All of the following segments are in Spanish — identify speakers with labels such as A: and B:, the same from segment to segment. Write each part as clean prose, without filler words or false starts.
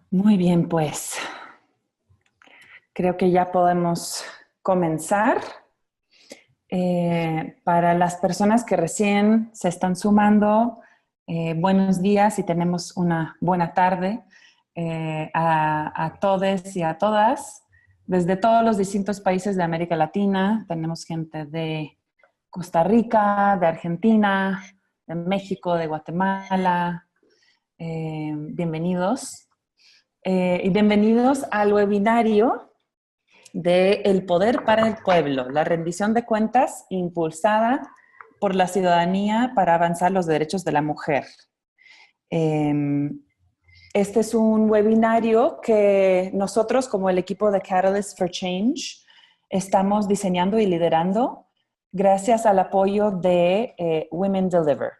A: Muy bien, pues creo que ya podemos comenzar. Para las personas que recién se están sumando, buenos días y tenemos una buena tarde a todos y a todas. Desde todos los distintos países de América Latina, tenemos gente de Costa Rica, de Argentina, de México, de Guatemala. Bienvenidos. Y bienvenidos al webinario de El Poder para el Pueblo, la rendición de cuentas impulsada por la ciudadanía para avanzar los derechos de la mujer. Este es un webinario que nosotros, como el equipo de Catalyst for Change, estamos diseñando y liderando gracias al apoyo de Women Deliver.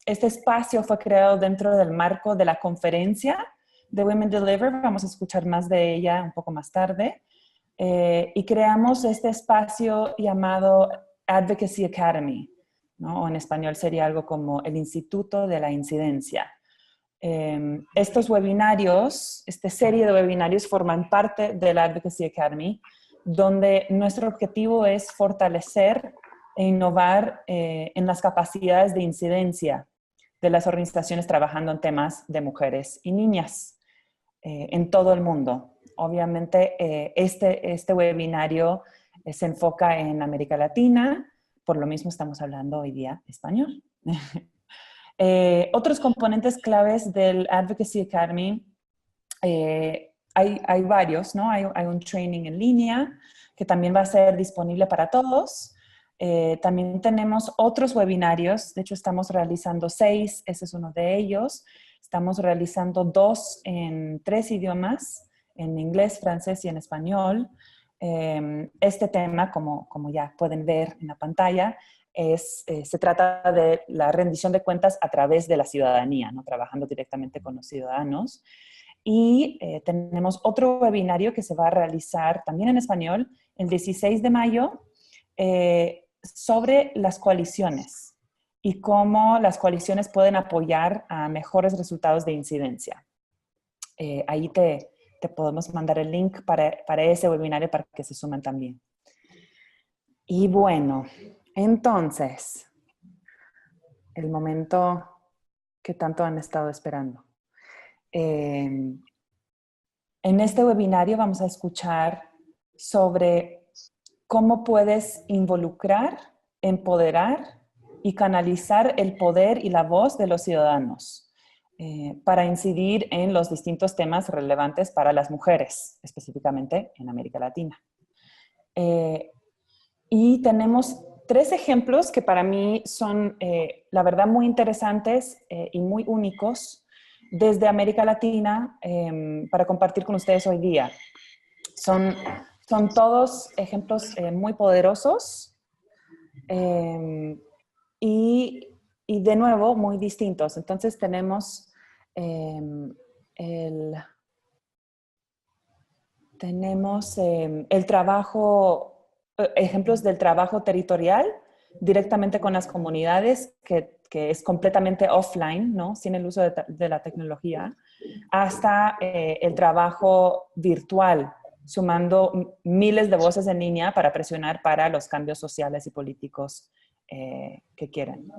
A: Este espacio fue creado dentro del marco de la conferencia de Women Deliver. Vamos a escuchar más de ella un poco más tarde. Y creamos este espacio llamado Advocacy Academy, ¿no? O en español sería algo como el Instituto de la Incidencia. Estos webinarios, esta serie de webinarios forman parte de la Advocacy Academy, donde nuestro objetivo es fortalecer e innovar en las capacidades de incidencia de las organizaciones trabajando en temas de mujeres y niñas en todo el mundo. Obviamente, este webinario se enfoca en América Latina, por lo mismo estamos hablando hoy día español. Otros componentes claves del Advocacy Academy, hay varios, ¿no? Hay un training en línea que también va a ser disponible para todos. También tenemos otros webinarios, de hecho estamos realizando 6, ese es uno de ellos. Estamos realizando 2 en 3 idiomas, en inglés, francés y en español. Este tema, como ya pueden ver en la pantalla, se trata de la rendición de cuentas a través de la ciudadanía, ¿no? Trabajando directamente con los ciudadanos. Y tenemos otro webinario que se va a realizar también en español el 16 de mayo sobre las coaliciones y cómo las coaliciones pueden apoyar a mejores resultados de incidencia. Ahí te podemos mandar el link para ese webinario para que se sumen también. Y bueno, entonces, el momento que tanto han estado esperando. En este webinario vamos a escuchar sobre cómo puedes involucrar, empoderar y canalizar el poder y la voz de los ciudadanos para incidir en los distintos temas relevantes para las mujeres, específicamente en América Latina. Y tenemos 3 ejemplos que para mí son, la verdad, muy interesantes y muy únicos desde América Latina para compartir con ustedes hoy día. Son todos ejemplos muy poderosos y de nuevo muy distintos. Entonces tenemos el trabajo, ejemplos del trabajo territorial directamente con las comunidades, que es completamente offline, ¿no? Sin el uso de la tecnología, hasta el trabajo virtual, sumando miles de voces en línea para presionar para los cambios sociales y políticos que quieren.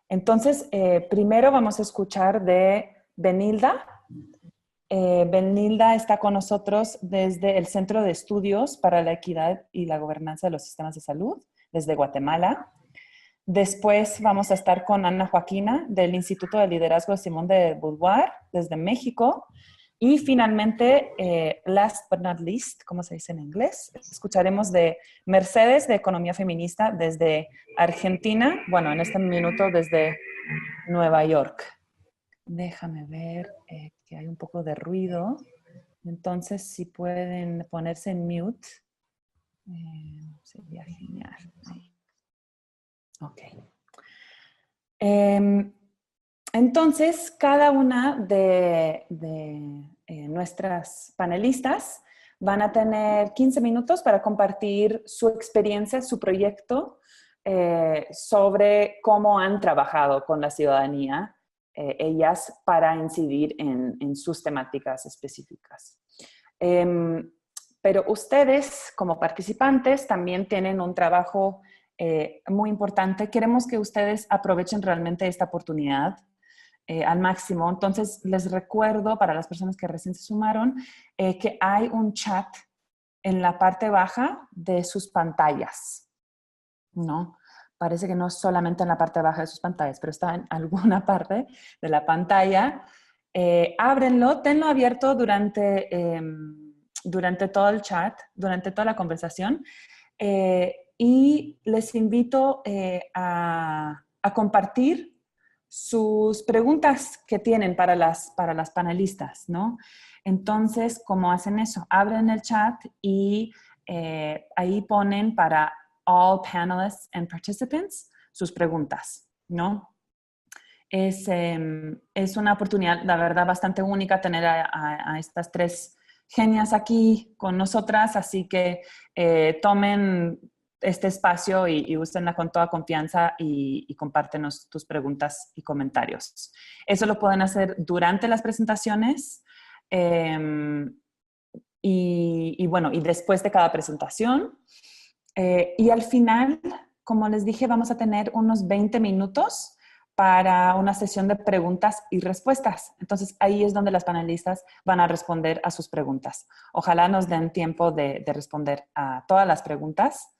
A: Entonces, primero vamos a escuchar de Benilda. Benilda está con nosotros desde el Centro de Estudios para la Equidad y la Gobernanza de los Sistemas de Salud, desde Guatemala. Después vamos a estar con Ana Joaquina del Instituto de Liderazgo de Simón de Beauvoir, desde México. Y finalmente, last but not least, ¿cómo se dice en inglés? Escucharemos de Mercedes de Economía Feminista desde Argentina, bueno, en este minuto desde Nueva York. Déjame ver que hay un poco de ruido. Entonces, si pueden ponerse en mute, sería genial. Ahí. Ok. Entonces, cada una de nuestras panelistas van a tener 15 minutos para compartir su experiencia, su proyecto sobre cómo han trabajado con la ciudadanía ellas para incidir en sus temáticas específicas. Pero ustedes, como participantes, también tienen un trabajo muy importante. Queremos que ustedes aprovechen realmente esta oportunidad al máximo. Entonces, les recuerdo, para las personas que recién se sumaron, que hay un chat en la parte baja de sus pantallas, ¿no? Parece que no es solamente en la parte baja de sus pantallas, pero está en alguna parte de la pantalla. Ábrenlo, tenlo abierto durante todo el chat, durante toda la conversación. Y les invito a compartir sus preguntas que tienen para las panelistas, ¿no? Entonces, ¿cómo hacen eso? Abren el chat y ahí ponen para all panelists and participants sus preguntas, ¿no? Es una oportunidad, la verdad, bastante única tener a estas tres genias aquí con nosotras, así que tomen este espacio y úsenla con toda confianza y compártenos tus preguntas y comentarios. Eso lo pueden hacer durante las presentaciones bueno, y después de cada presentación. Y al final, como les dije, vamos a tener unos 20 minutos para una sesión de preguntas y respuestas. Entonces, ahí es donde las panelistas van a responder a sus preguntas. Ojalá nos den tiempo de responder a todas las preguntas.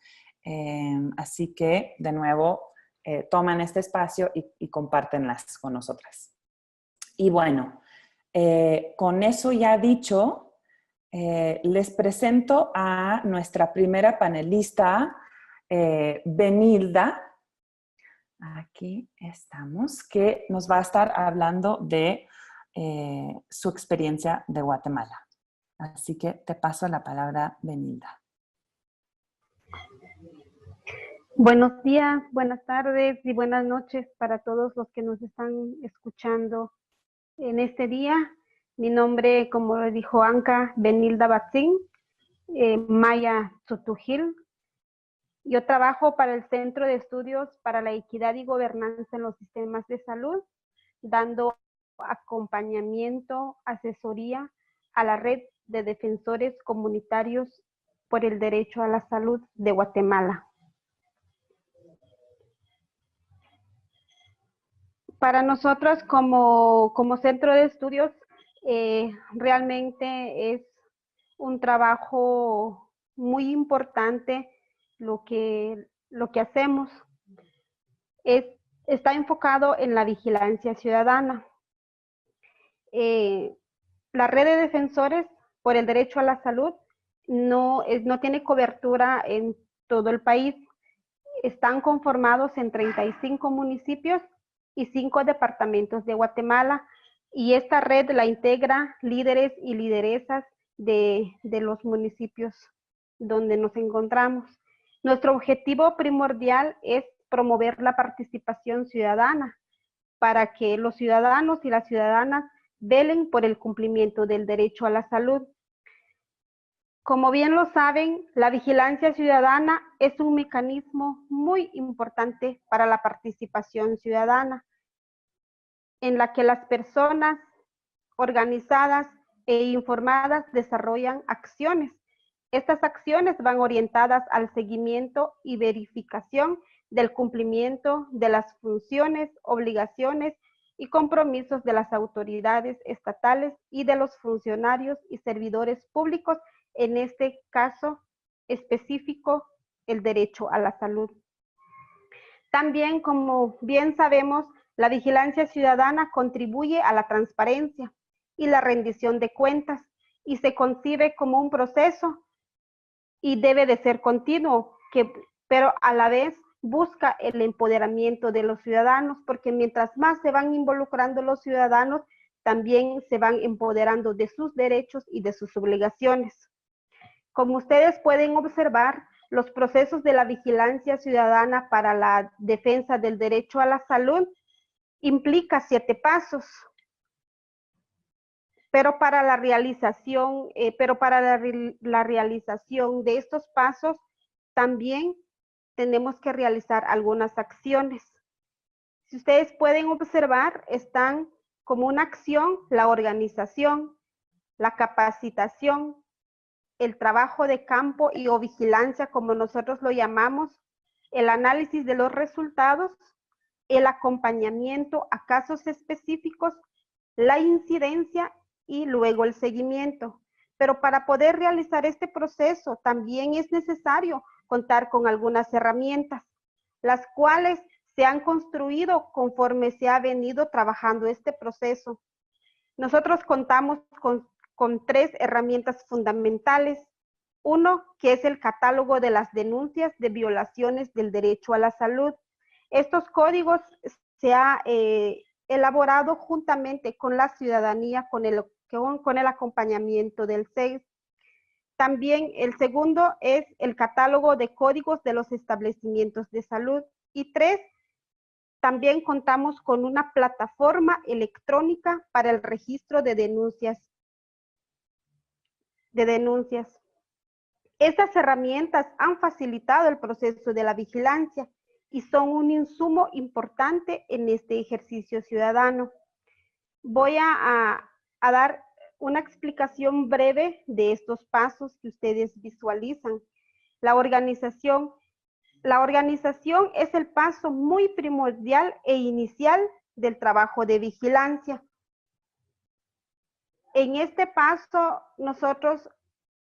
A: Así que, de nuevo, toman este espacio y compártenlas con nosotras. Y bueno, con eso ya dicho, les presento a nuestra primera panelista, Benilda. Aquí estamos, que nos va a estar hablando de su experiencia de Guatemala. Así que te paso la palabra, Benilda.
B: Buenos días, buenas tardes y buenas noches para todos los que nos están escuchando en este día. Mi nombre, como lo dijo Anka, Benilda Batzin, Maya Sotujil. Yo trabajo para el Centro de Estudios para la Equidad y Gobernanza en los Sistemas de Salud, dando acompañamiento, asesoría a la red de defensores comunitarios por el derecho a la salud de Guatemala. Para nosotros como centro de estudios, realmente es un trabajo muy importante lo que hacemos. Está enfocado en la vigilancia ciudadana. La red de defensores por el derecho a la salud no tiene cobertura en todo el país. Están conformados en 35 municipios y 5 departamentos de Guatemala, y esta red la integra líderes y lideresas de los municipios donde nos encontramos. Nuestro objetivo primordial es promover la participación ciudadana para que los ciudadanos y las ciudadanas velen por el cumplimiento del derecho a la salud. Como bien lo saben, la vigilancia ciudadana es un mecanismo muy importante para la participación ciudadana, en la que las personas organizadas e informadas desarrollan acciones. Estas acciones van orientadas al seguimiento y verificación del cumplimiento de las funciones, obligaciones y compromisos de las autoridades estatales y de los funcionarios y servidores públicos, en este caso específico, el derecho a la salud. También, como bien sabemos, la vigilancia ciudadana contribuye a la transparencia y la rendición de cuentas, y se concibe como un proceso y debe de ser continuo, pero a la vez busca el empoderamiento de los ciudadanos, porque mientras más se van involucrando los ciudadanos, también se van empoderando de sus derechos y de sus obligaciones. Como ustedes pueden observar, los procesos de la vigilancia ciudadana para la defensa del derecho a la salud implica 7 pasos. Pero para la realización de estos pasos también tenemos que realizar algunas acciones. Si ustedes pueden observar, están como una acción la organización, la capacitación, el trabajo de campo y o vigilancia, como nosotros lo llamamos, el análisis de los resultados, el acompañamiento a casos específicos, la incidencia y luego el seguimiento. Pero para poder realizar este proceso también es necesario contar con algunas herramientas, las cuales se han construido conforme se ha venido trabajando este proceso. Nosotros contamos con 3 herramientas fundamentales. Uno, que es el catálogo de las denuncias de violaciones del derecho a la salud. Estos códigos se ha elaborado juntamente con la ciudadanía, con el acompañamiento del SEIS. También el segundo es el catálogo de códigos de los establecimientos de salud. Y 3, también contamos con una plataforma electrónica para el registro de denuncias. Estas herramientas han facilitado el proceso de la vigilancia y son un insumo importante en este ejercicio ciudadano. Voy a dar una explicación breve de estos pasos que ustedes visualizan. La organización es el paso muy primordial e inicial del trabajo de vigilancia. En este paso, nosotros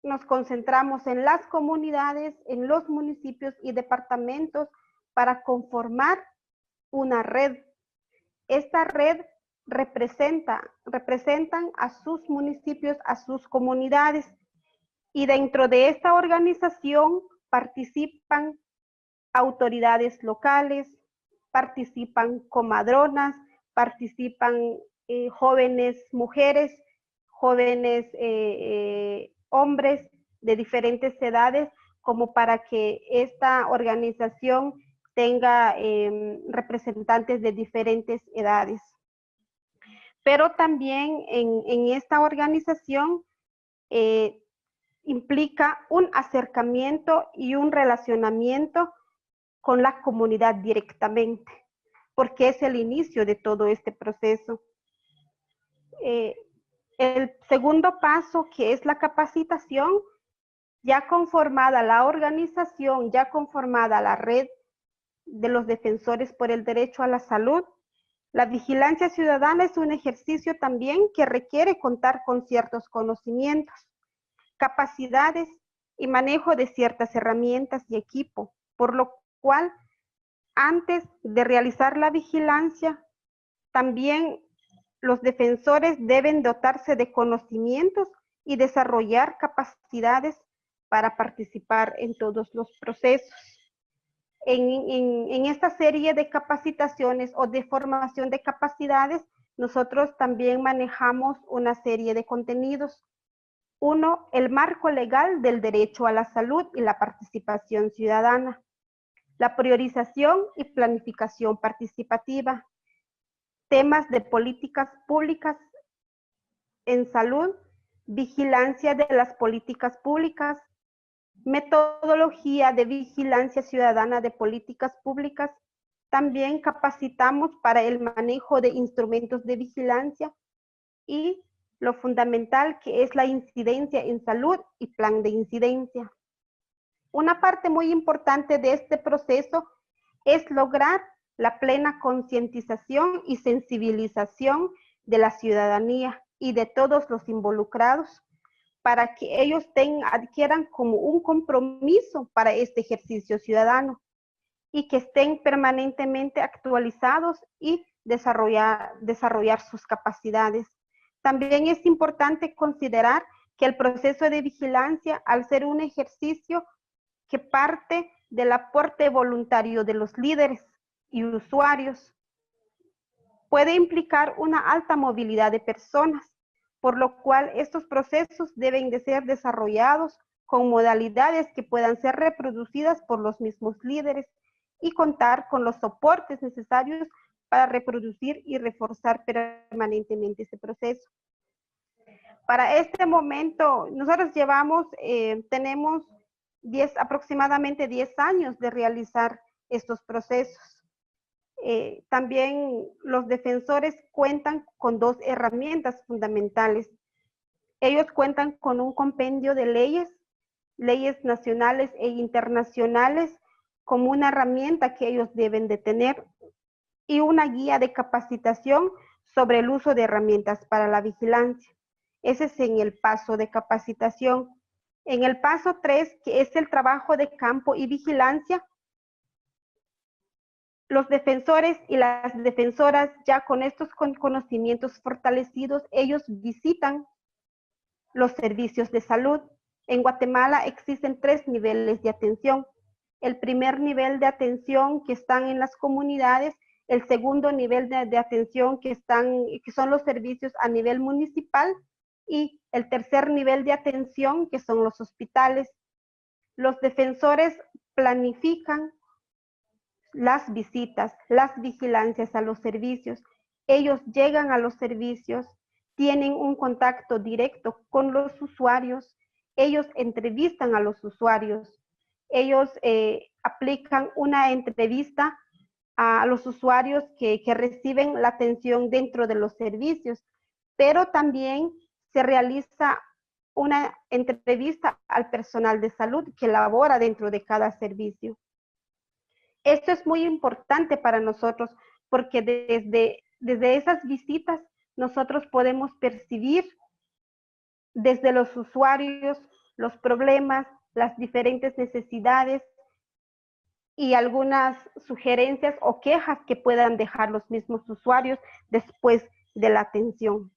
B: nos concentramos en las comunidades, en los municipios y departamentos para conformar una red. Esta red representan a sus municipios, a sus comunidades, y dentro de esta organización participan autoridades locales, participan comadronas, participan jóvenes mujeres, jóvenes hombres de diferentes edades, como para que esta organización tenga representantes de diferentes edades. Pero también en esta organización implica un acercamiento y un relacionamiento con la comunidad directamente, porque es el inicio de todo este proceso. El segundo paso, que es la capacitación, ya conformada la organización, ya conformada la red de los defensores por el derecho a la salud, la vigilancia ciudadana es un ejercicio también que requiere contar con ciertos conocimientos, capacidades y manejo de ciertas herramientas y equipo, por lo cual antes de realizar la vigilancia, también los defensores deben dotarse de conocimientos y desarrollar capacidades para participar en todos los procesos. En esta serie de capacitaciones o de formación de capacidades, nosotros también manejamos una serie de contenidos. Uno, el marco legal del derecho a la salud y la participación ciudadana. La priorización y planificación participativa. Temas de políticas públicas en salud, vigilancia de las políticas públicas, metodología de vigilancia ciudadana de políticas públicas. También capacitamos para el manejo de instrumentos de vigilancia y lo fundamental, que es la incidencia en salud y plan de incidencia. Una parte muy importante de este proceso es lograr la plena concientización y sensibilización de la ciudadanía y de todos los involucrados, para que ellos adquieran como un compromiso para este ejercicio ciudadano y que estén permanentemente actualizados y desarrollar sus capacidades. También es importante considerar que el proceso de vigilancia, al ser un ejercicio que parte del aporte voluntario de los líderes y usuarios, puede implicar una alta movilidad de personas, por lo cual estos procesos deben de ser desarrollados con modalidades que puedan ser reproducidas por los mismos líderes y contar con los soportes necesarios para reproducir y reforzar permanentemente este proceso. Para este momento, nosotros tenemos aproximadamente 10 años de realizar estos procesos. También los defensores cuentan con dos herramientas fundamentales. Ellos cuentan con un compendio de leyes nacionales e internacionales como una herramienta que ellos deben de tener y una guía de capacitación sobre el uso de herramientas para la vigilancia. Ese es en el paso de capacitación. En el paso 3, que es el trabajo de campo y vigilancia, los defensores y las defensoras ya con estos conocimientos fortalecidos, ellos visitan los servicios de salud. En Guatemala existen 3 niveles de atención. El primer nivel de atención que están en las comunidades, el segundo nivel de atención que son los servicios a nivel municipal y el tercer nivel de atención que son los hospitales. Los defensores planifican las visitas, las vigilancias a los servicios. Ellos llegan a los servicios, tienen un contacto directo con los usuarios, ellos entrevistan a los usuarios, ellos aplican una entrevista a los usuarios que reciben la atención dentro de los servicios, pero también se realiza una entrevista al personal de salud que labora dentro de cada servicio. Esto es muy importante para nosotros porque desde esas visitas nosotros podemos percibir desde los usuarios los problemas, las diferentes necesidades y algunas sugerencias o quejas que puedan dejar los mismos usuarios después de la atención.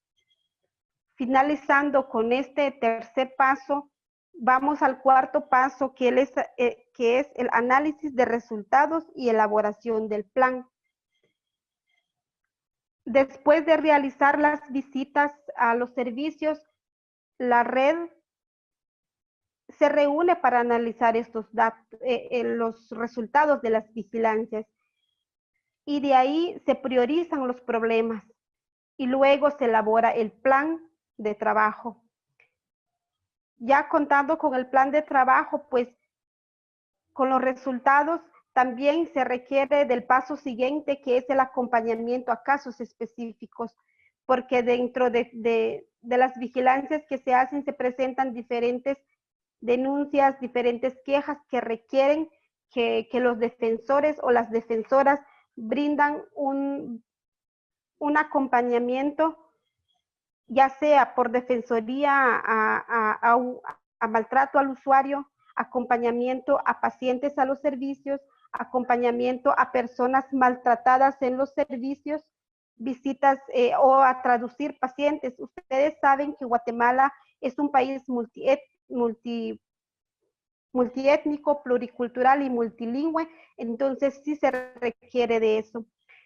B: Finalizando con este tercer paso, vamos al cuarto paso, que es el análisis de resultados y elaboración del plan. Después de realizar las visitas a los servicios, la red se reúne para analizar estos datos, los resultados de las vigilancias. Y de ahí se priorizan los problemas y luego se elabora el plan de trabajo. Ya contando con el plan de trabajo, pues con los resultados también se requiere del paso siguiente, que es el acompañamiento a casos específicos, porque dentro de las vigilancias que se hacen se presentan diferentes denuncias, diferentes quejas que requieren que los defensores o las defensoras brindan un acompañamiento, ya sea por defensoría a maltrato al usuario, acompañamiento a pacientes a los servicios, acompañamiento a personas maltratadas en los servicios, visitas o a traducir pacientes. Ustedes saben que Guatemala es un país multiétnico, pluricultural y multilingüe, entonces sí se requiere de eso.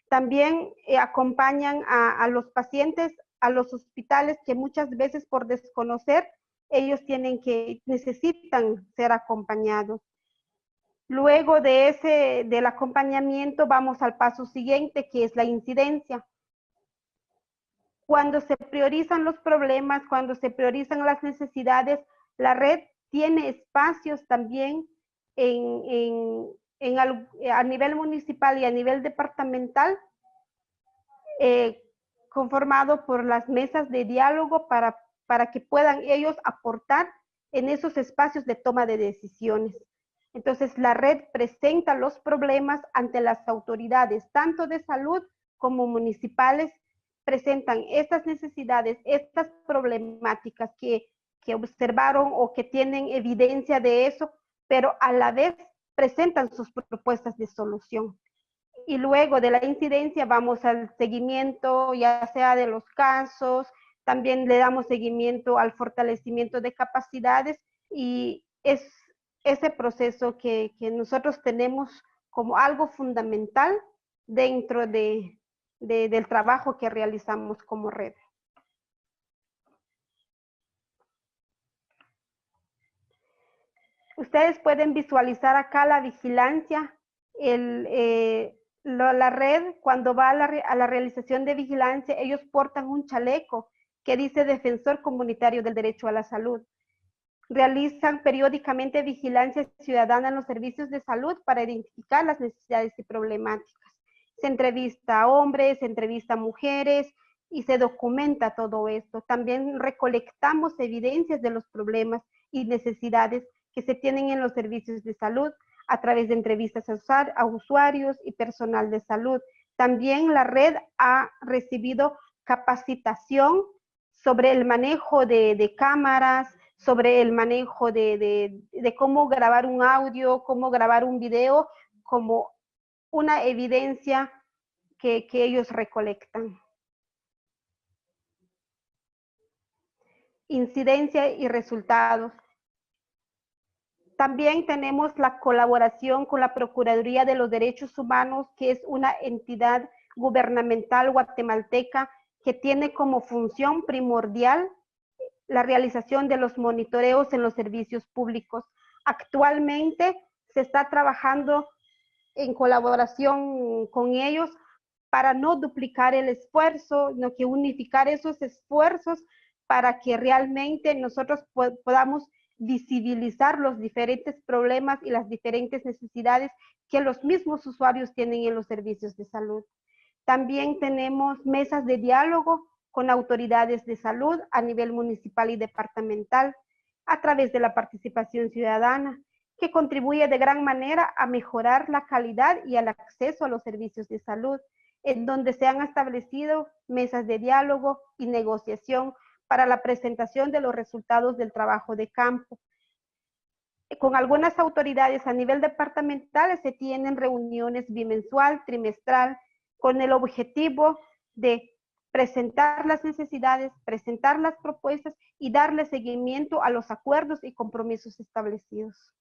B: También acompañan a los pacientes a los hospitales que muchas veces por desconocer ellos necesitan ser acompañados. Luego del acompañamiento vamos al paso siguiente, que es la incidencia. Cuando se priorizan los problemas, cuando se priorizan las necesidades, la red tiene espacios también a nivel municipal y a nivel departamental, conformado por las mesas de diálogo para que puedan ellos aportar en esos espacios de toma de decisiones. Entonces, la red presenta los problemas ante las autoridades, tanto de salud como municipales, presentan estas necesidades, estas problemáticas que observaron o que tienen evidencia de eso, pero a la vez presentan sus propuestas de solución. Y luego de la incidencia vamos al seguimiento, ya sea de los casos, también le damos seguimiento al fortalecimiento de capacidades y es ese proceso que nosotros tenemos como algo fundamental dentro del trabajo que realizamos como red. Ustedes pueden visualizar acá la vigilancia, la red cuando va a la realización de vigilancia, ellos portan un chaleco que dice Defensor Comunitario del Derecho a la Salud. Realizan periódicamente vigilancia ciudadana en los servicios de salud para identificar las necesidades y problemáticas. Se entrevista a hombres, se entrevista a mujeres y se documenta todo esto. También recolectamos evidencias de los problemas y necesidades que se tienen en los servicios de salud a través de entrevistas a usuarios y personal de salud. También la red ha recibido capacitación sobre el manejo de cámaras, sobre el manejo de cómo grabar un audio, cómo grabar un video, como una evidencia que ellos recolectan. Incidencia y resultados. También tenemos la colaboración con la Procuraduría de los Derechos Humanos, que es una entidad gubernamental guatemalteca que tiene como función primordial la realización de los monitoreos en los servicios públicos. Actualmente se está trabajando en colaboración con ellos para no duplicar el esfuerzo, sino que unificar esos esfuerzos para que realmente nosotros podamos visibilizar los diferentes problemas y las diferentes necesidades que los mismos usuarios tienen en los servicios de salud. También tenemos mesas de diálogo con autoridades de salud a nivel municipal y departamental a través de la participación ciudadana, que contribuye de gran manera a mejorar la calidad y el acceso a los servicios de salud, en donde se han establecido mesas de diálogo y negociación para la presentación de los resultados del trabajo de campo. Con algunas autoridades a nivel departamental se tienen reuniones bimensual, trimestral, con el objetivo de presentar las necesidades, presentar las propuestas y darle seguimiento a los acuerdos y compromisos establecidos.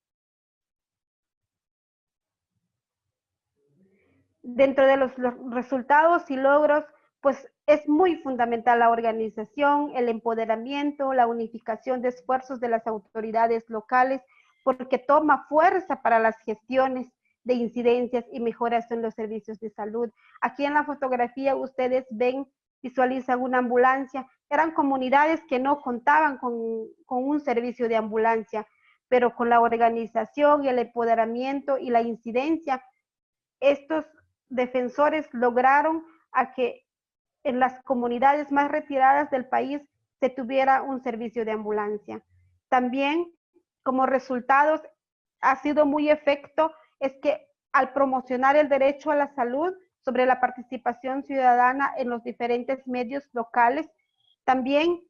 B: Dentro de los resultados y logros, pues es muy fundamental la organización, el empoderamiento, la unificación de esfuerzos de las autoridades locales, porque toma fuerza para las gestiones de incidencias y mejoras en los servicios de salud. Aquí en la fotografía ustedes ven, visualizan una ambulancia. Eran comunidades que no contaban con un servicio de ambulancia, pero con la organización y el empoderamiento y la incidencia, estos defensores lograron a que en las comunidades más retiradas del país se tuviera un servicio de ambulancia. También, como resultados, ha sido muy efecto, es que al promocionar el derecho a la salud sobre la participación ciudadana en los diferentes medios locales, también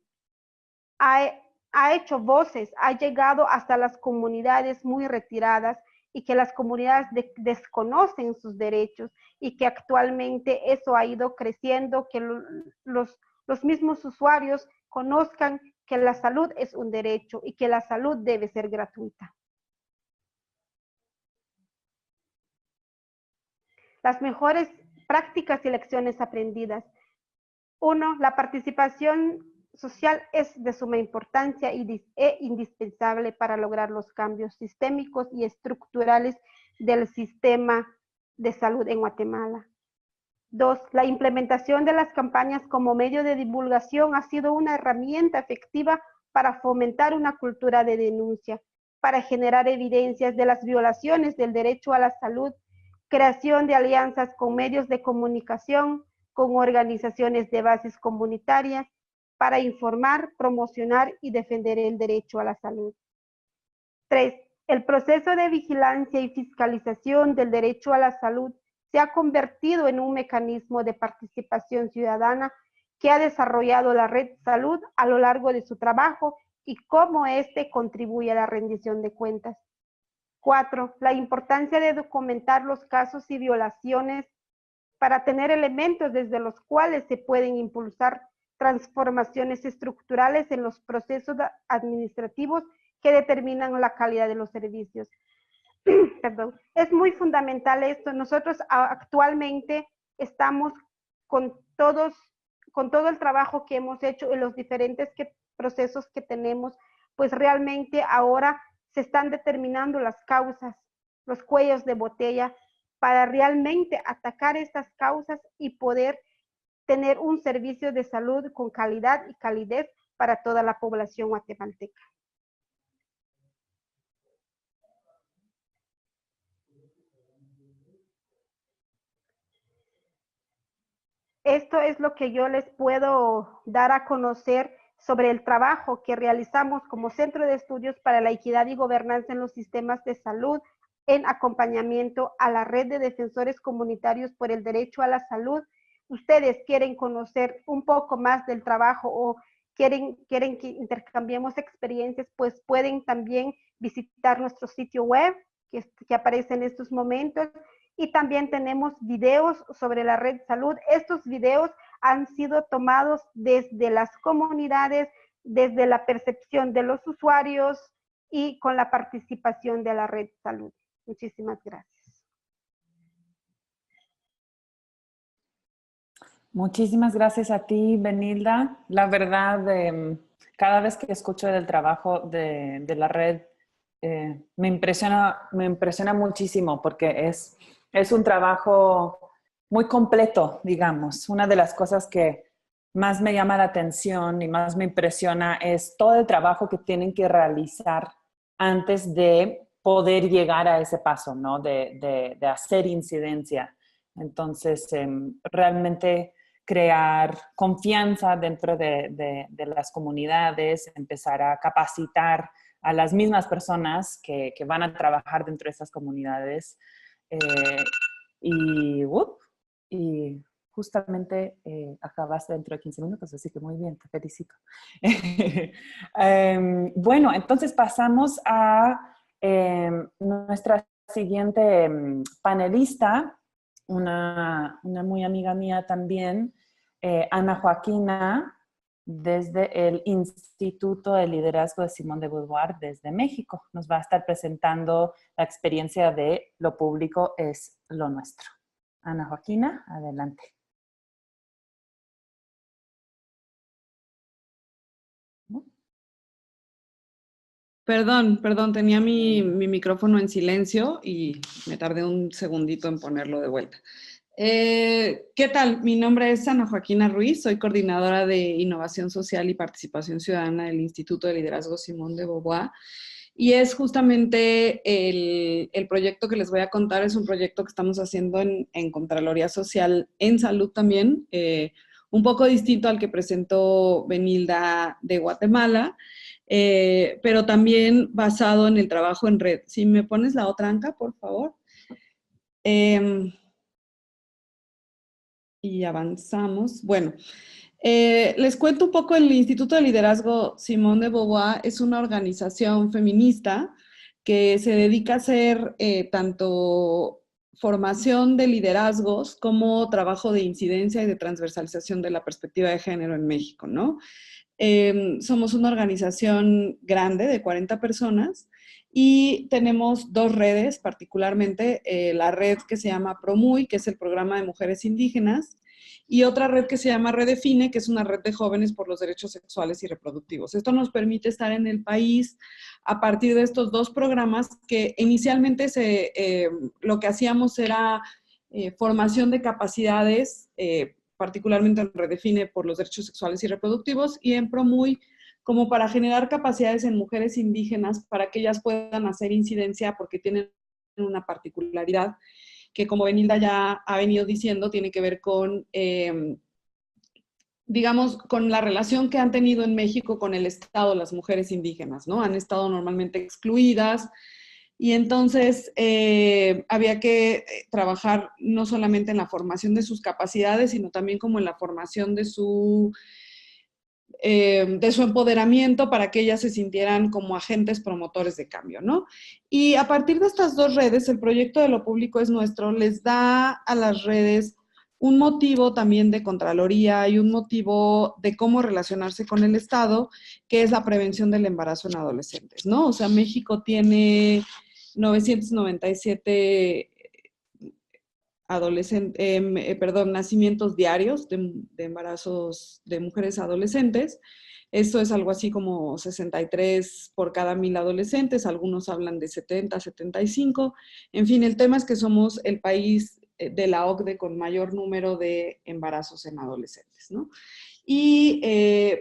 B: ha hecho voces, ha llegado hasta las comunidades muy retiradas y que las comunidades desconocen sus derechos y que actualmente eso ha ido creciendo, que los mismos usuarios conozcan que la salud es un derecho y que la salud debe ser gratuita. Las mejores prácticas y lecciones aprendidas. 1. La participación social es de suma importancia e indispensable para lograr los cambios sistémicos y estructurales del sistema de salud en Guatemala. 2. La implementación de las campañas como medio de divulgación ha sido una herramienta efectiva para fomentar una cultura de denuncia, para generar evidencias de las violaciones del derecho a la salud, creación de alianzas con medios de comunicación, con organizaciones de bases comunitarias, para informar, promocionar y defender el derecho a la salud. 3. El proceso de vigilancia y fiscalización del derecho a la salud se ha convertido en un mecanismo de participación ciudadana que ha desarrollado la Red Salud a lo largo de su trabajo y cómo éste contribuye a la rendición de cuentas. 4. La importancia de documentar los casos y violaciones para tener elementos desde los cuales se pueden impulsar transformaciones estructurales en los procesos administrativos que determinan la calidad de los servicios. Perdón. Es muy fundamental esto. Nosotros actualmente estamos con todo el trabajo que hemos hecho en los diferentes procesos que tenemos, pues realmente ahora se están determinando las causas, los cuellos de botella, para realmente atacar estas causas y poder tener un servicio de salud con calidad y calidez para toda la población guatemalteca. esto es lo que yo les puedo dar a conocer sobre el trabajo que realizamos como Centro de Estudios para la Equidad y Gobernanza en los Sistemas de Salud, en acompañamiento a la Red de Defensores Comunitarios por el Derecho a la Salud. Ustedes quieren conocer un poco más del trabajo o quieren que intercambiemos experiencias, pues pueden también visitar nuestro sitio web que aparece en estos momentos. Y también tenemos videos sobre la red salud. Estos videos han sido tomados desde las comunidades, desde la percepción de los usuarios y con la participación de la red salud. Muchísimas gracias.
A: Muchísimas gracias a ti, Benilda. La verdad, cada vez que escucho del trabajo de la red, me impresiona muchísimo porque es un trabajo muy completo, digamos. Una de las cosas que más me llama la atención y más me impresiona es todo el trabajo que tienen que realizar antes de poder llegar a ese paso, ¿no? De hacer incidencia. Entonces, realmente crear confianza dentro de las comunidades, empezar a capacitar a las mismas personas que van a trabajar dentro de esas comunidades. Y justamente acabaste dentro de 15 minutos, así que muy bien, te felicito. Bueno, entonces pasamos a nuestra siguiente panelista, una muy amiga mía también, Ana Joaquina, desde el Instituto de Liderazgo de Simone de Beauvoir desde México. Nos va a estar presentando la experiencia de Lo Público es lo Nuestro. Ana Joaquina, adelante.
C: Perdón, tenía mi micrófono en silencio y me tardé un segundito en ponerlo de vuelta. ¿Qué tal? Mi nombre es Ana Joaquina Ruiz, soy coordinadora de Innovación Social y Participación Ciudadana del Instituto de Liderazgo Simone de Beauvoir. Y es justamente el proyecto que les voy a contar, es un proyecto que estamos haciendo en Contraloría Social en Salud también, un poco distinto al que presentó Benilda de Guatemala, pero también basado en el trabajo en red. Si me pones la otra, Anca, por favor. Y avanzamos. Bueno, les cuento un poco. El Instituto de Liderazgo Simone de Beauvoir es una organización feminista que se dedica a hacer tanto formación de liderazgos como trabajo de incidencia y de transversalización de la perspectiva de género en México, ¿no? Somos una organización grande de 40 personas y tenemos dos redes, particularmente la red que se llama PROMUY, que es el Programa de Mujeres Indígenas, y otra red que se llama Redefine, que es una red de jóvenes por los derechos sexuales y reproductivos. Esto nos permite estar en el país a partir de estos dos programas que inicialmente lo que hacíamos era formación de capacidades, particularmente en Redefine por los derechos sexuales y reproductivos, y en PROMUY como para generar capacidades en mujeres indígenas para que ellas puedan hacer incidencia porque tienen una particularidad que, como Benilda ya ha venido diciendo, tiene que ver con, digamos, con la relación que han tenido en México con el Estado las mujeres indígenas, ¿no? Han estado normalmente excluidas. Y entonces había que trabajar no solamente en la formación de sus capacidades, sino también como en la formación de su empoderamiento para que ellas se sintieran como agentes promotores de cambio, ¿no? Y a partir de estas dos redes, el proyecto de Lo Público es Nuestro les da a las redes un motivo también de Contraloría y un motivo de cómo relacionarse con el Estado, que es la prevención del embarazo en adolescentes, ¿no? O sea, México tiene 997 nacimientos diarios de embarazos de mujeres adolescentes. Esto es algo así como 63 por cada 1000 adolescentes, algunos hablan de 70, 75. En fin, el tema es que somos el país de la OCDE con mayor número de embarazos en adolescentes, ¿no? Y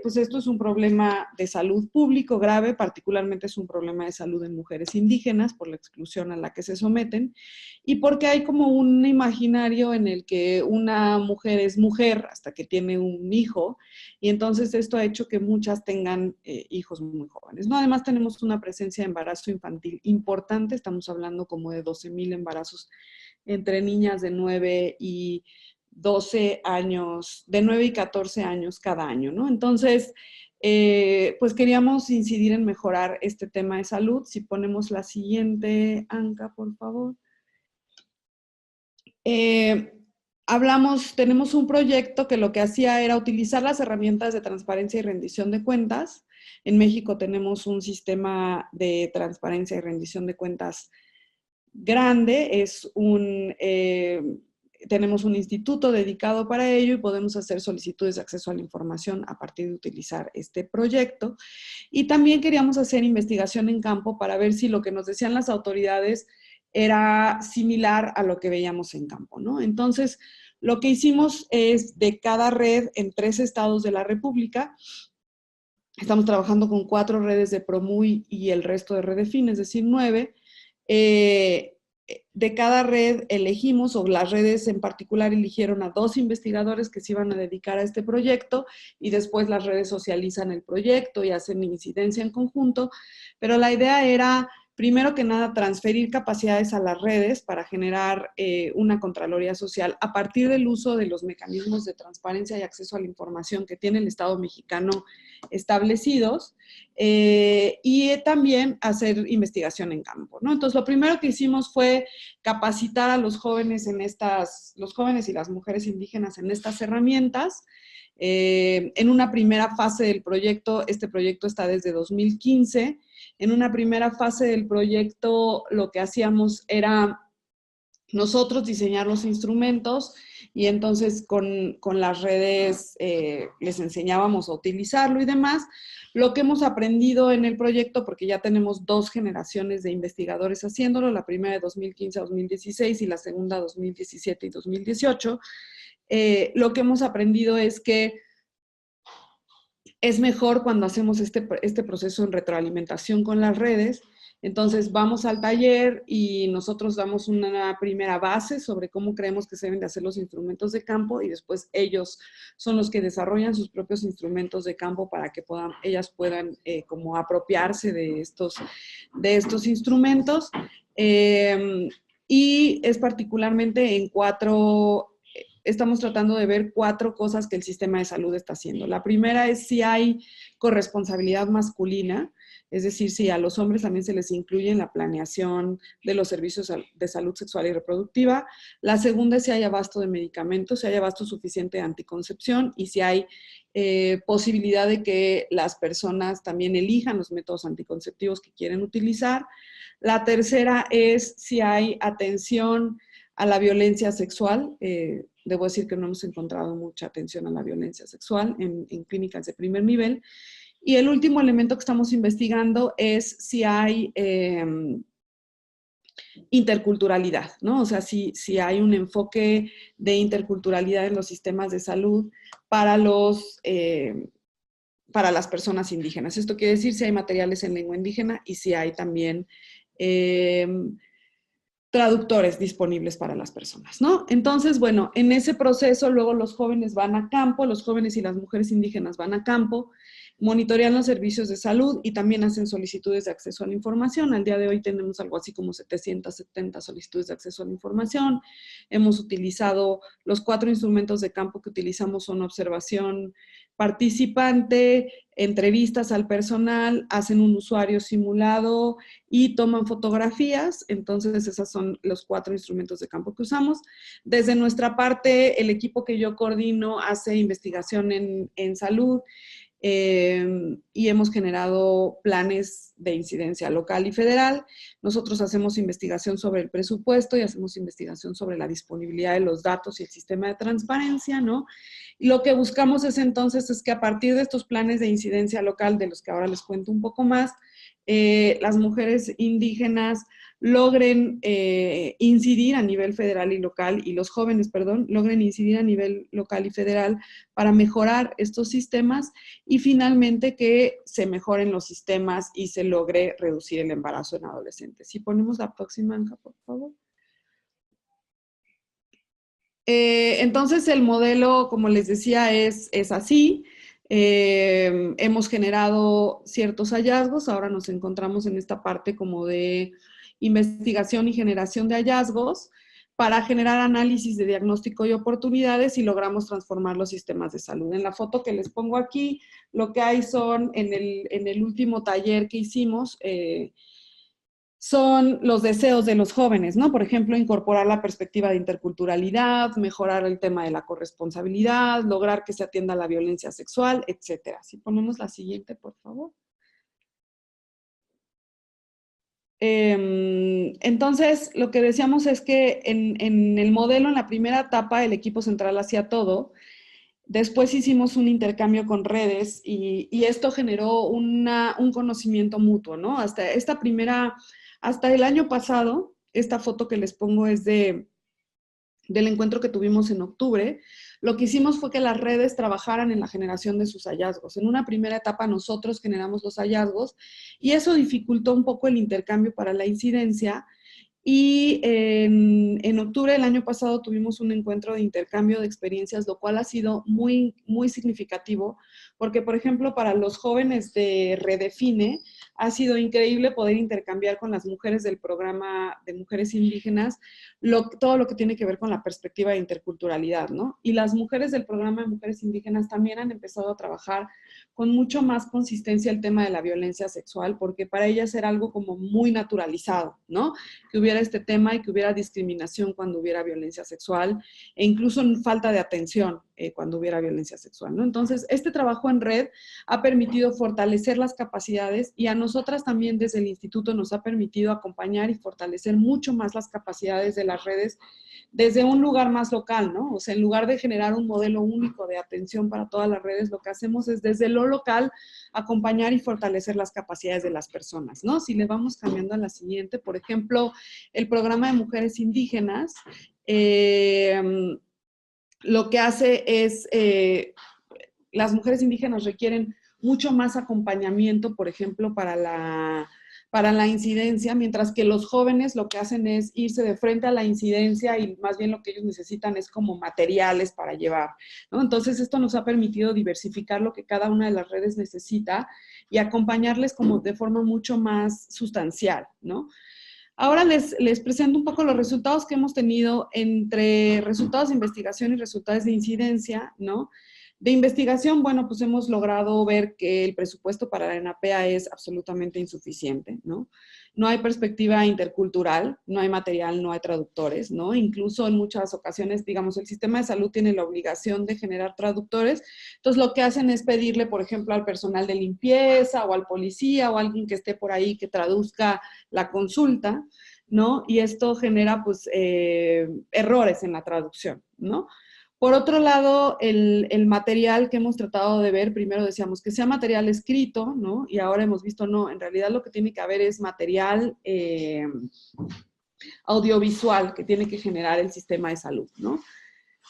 C: pues esto es un problema de salud público grave, particularmente es un problema de salud en mujeres indígenas por la exclusión a la que se someten y porque hay como un imaginario en el que una mujer es mujer hasta que tiene un hijo y entonces esto ha hecho que muchas tengan hijos muy jóvenes, ¿no? Además tenemos una presencia de embarazo infantil importante, estamos hablando como de 12,000 embarazos entre niñas de 9 y 12 años, de 9 y 14 años cada año, ¿no? Entonces, pues queríamos incidir en mejorar este tema de salud. Si ponemos la siguiente, Anca, por favor. Tenemos un proyecto que lo que hacía era utilizar las herramientas de transparencia y rendición de cuentas. En México tenemos un sistema de transparencia y rendición de cuentas grande, tenemos un instituto dedicado para ello y podemos hacer solicitudes de acceso a la información a partir de utilizar este proyecto. Y también queríamos hacer investigación en campo para ver si lo que nos decían las autoridades era similar a lo que veíamos en campo, ¿no? Entonces, lo que hicimos es de cada red en 3 estados de la República, estamos trabajando con 4 redes de Promuy y el resto de Redefin, es decir, 9, de cada red elegimos, o las redes en particular eligieron a 2 investigadores que se iban a dedicar a este proyecto y después las redes socializan el proyecto y hacen incidencia en conjunto, pero la idea era, primero que nada, transferir capacidades a las redes para generar una Contraloría Social a partir del uso de los mecanismos de transparencia y acceso a la información que tiene el Estado mexicano establecidos y también hacer investigación en campo, ¿no? Entonces, lo primero que hicimos fue capacitar a los jóvenes los jóvenes y las mujeres indígenas en estas herramientas. En una primera fase del proyecto, este proyecto está desde 2015, en una primera fase del proyecto lo que hacíamos era nosotros diseñar los instrumentos y entonces con las redes les enseñábamos a utilizarlo y demás. Lo que hemos aprendido en el proyecto, porque ya tenemos 2 generaciones de investigadores haciéndolo, la primera de 2015 a 2016 y la segunda 2017 y 2018, lo que hemos aprendido es que es mejor cuando hacemos este proceso en retroalimentación con las redes. Entonces vamos al taller y nosotros damos una primera base sobre cómo creemos que se deben de hacer los instrumentos de campo y después ellos son los que desarrollan sus propios instrumentos de campo para que ellas puedan como apropiarse de estos instrumentos. Y es particularmente estamos tratando de ver 4 cosas que el sistema de salud está haciendo. La primera es si hay corresponsabilidad masculina, es decir, si a los hombres también se les incluye en la planeación de los servicios de salud sexual y reproductiva. La segunda es si hay abasto de medicamentos, si hay abasto suficiente de anticoncepción y si hay posibilidad de que las personas también elijan los métodos anticonceptivos que quieren utilizar. La tercera es si hay atención a la violencia sexual. Debo decir que no hemos encontrado mucha atención a la violencia sexual en clínicas de primer nivel. Y el último elemento que estamos investigando es si hay interculturalidad, ¿no? O sea, si hay un enfoque de interculturalidad en los sistemas de salud para las personas indígenas. Esto quiere decir si hay materiales en lengua indígena y si hay también traductores disponibles para las personas, ¿no? Entonces, bueno, en ese proceso luego los jóvenes van a campo, los jóvenes y las mujeres indígenas van a campo, monitorean los servicios de salud y también hacen solicitudes de acceso a la información. Al día de hoy tenemos algo así como 770 solicitudes de acceso a la información. Hemos utilizado los 4 instrumentos de campo que utilizamos son observación participante, entrevistas al personal, hacen un usuario simulado y toman fotografías. Entonces, esos son los 4 instrumentos de campo que usamos. Desde nuestra parte, el equipo que yo coordino hace investigación en salud y hemos generado planes de incidencia local y federal. Nosotros hacemos investigación sobre el presupuesto y hacemos investigación sobre la disponibilidad de los datos y el sistema de transparencia, ¿no? Y lo que buscamos es que a partir de estos planes de incidencia local, de los que ahora les cuento un poco más, las mujeres indígenas logren incidir a nivel federal y local, y los jóvenes, perdón, logren incidir a nivel local y federal para mejorar estos sistemas y finalmente que se mejoren los sistemas y se logre reducir el embarazo en adolescentes. Si ponemos la próxima, Anja, por favor. Entonces el modelo, como les decía, es así. Hemos generado ciertos hallazgos, ahora nos encontramos en esta parte como de investigación y generación de hallazgos para generar análisis de diagnóstico y oportunidades y logramos transformar los sistemas de salud. En la foto que les pongo aquí, lo que hay son, en el último taller que hicimos, son los deseos de los jóvenes, ¿no? Por ejemplo, incorporar la perspectiva de interculturalidad, mejorar el tema de la corresponsabilidad, lograr que se atienda la violencia sexual, etcétera. Si ponemos la siguiente, por favor. Entonces, lo que decíamos es que en el modelo, en la primera etapa, el equipo central hacía todo. Después hicimos un intercambio con redes y esto generó un conocimiento mutuo, ¿no? Hasta el año pasado, esta foto que les pongo es del encuentro que tuvimos en octubre. Lo que hicimos fue que las redes trabajaran en la generación de sus hallazgos. En una primera etapa nosotros generamos los hallazgos y eso dificultó un poco el intercambio para la incidencia. Y en octubre del año pasado tuvimos un encuentro de intercambio de experiencias, lo cual ha sido muy, muy significativo, porque, por ejemplo, para los jóvenes de Redefine, ha sido increíble poder intercambiar con las mujeres del programa de mujeres indígenas todo lo que tiene que ver con la perspectiva de interculturalidad, ¿no? Y las mujeres del programa de mujeres indígenas también han empezado a trabajar con mucho más consistencia el tema de la violencia sexual, porque para ellas era algo como muy naturalizado, ¿no? Que hubiera este tema y que hubiera discriminación cuando hubiera violencia sexual e incluso falta de atención cuando hubiera violencia sexual, ¿no? Entonces, este trabajo en red ha permitido fortalecer las capacidades y a nosotras también desde el instituto nos ha permitido acompañar y fortalecer mucho más las capacidades de las redes desde un lugar más local, ¿no? O sea, en lugar de generar un modelo único de atención para todas las redes, lo que hacemos es desde lo local acompañar y fortalecer las capacidades de las personas, ¿no? Si le vamos cambiando a la siguiente, por ejemplo, el programa de mujeres indígenas, lo que hace es, las mujeres indígenas requieren mucho más acompañamiento, por ejemplo, para la incidencia, mientras que los jóvenes lo que hacen es irse de frente a la incidencia y más bien lo que ellos necesitan es como materiales para llevar, ¿no? Entonces, esto nos ha permitido diversificar lo que cada una de las redes necesita y acompañarles como de forma mucho más sustancial, ¿no? Ahora les presento un poco los resultados que hemos tenido entre resultados de investigación y resultados de incidencia, ¿no? De investigación, bueno, pues hemos logrado ver que el presupuesto para la ENAPEA es absolutamente insuficiente, ¿no? No hay perspectiva intercultural, no hay material, no hay traductores, ¿no? Incluso en muchas ocasiones, digamos, el sistema de salud tiene la obligación de generar traductores, entonces lo que hacen es pedirle, por ejemplo, al personal de limpieza o al policía o a alguien que esté por ahí que traduzca la consulta, ¿no? Y esto genera, pues, errores en la traducción, ¿no? Por otro lado, el material que hemos tratado de ver, primero decíamos que sea material escrito, ¿no? Y ahora hemos visto, no, en realidad lo que tiene que haber es material audiovisual que tiene que generar el sistema de salud, ¿no?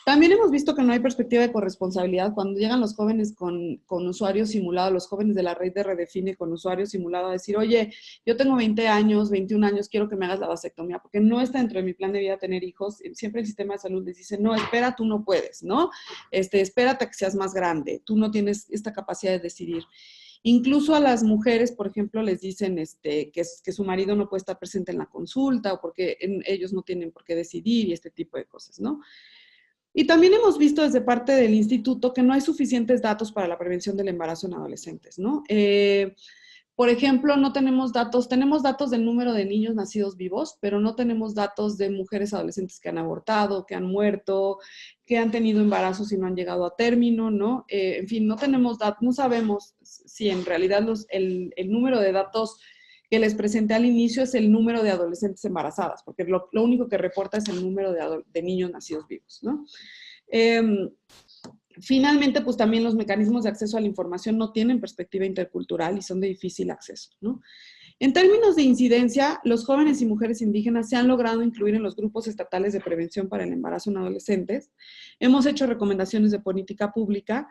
C: También hemos visto que no hay perspectiva de corresponsabilidad cuando llegan los jóvenes con usuario simulado, los jóvenes de la red de Redefine con usuario simulado a decir, oye, yo tengo 20 años, 21 años, quiero que me hagas la vasectomía, porque no está dentro de mi plan de vida tener hijos. Siempre el sistema de salud les dice, no, espera, tú no puedes, ¿no? Espérate a que seas más grande, tú no tienes esta capacidad de decidir. Incluso a las mujeres, por ejemplo, les dicen que su marido no puede estar presente en la consulta o porque ellos no tienen por qué decidir y este tipo de cosas, ¿no? Y también hemos visto desde parte del instituto que no hay suficientes datos para la prevención del embarazo en adolescentes, ¿no? Por ejemplo, no tenemos datos del número de niños nacidos vivos, pero no tenemos datos de mujeres adolescentes que han abortado, que han muerto, que han tenido embarazos y no han llegado a término, ¿no? En fin, no tenemos datos, no sabemos si en realidad el número de datos que les presenté al inicio es el número de adolescentes embarazadas, porque lo único que reporta es el número de niños nacidos vivos, ¿no? Finalmente, pues también los mecanismos de acceso a la información no tienen perspectiva intercultural y son de difícil acceso, ¿no? En términos de incidencia, los jóvenes y mujeres indígenas se han logrado incluir en los grupos estatales de prevención para el embarazo en adolescentes. Hemos hecho recomendaciones de política pública,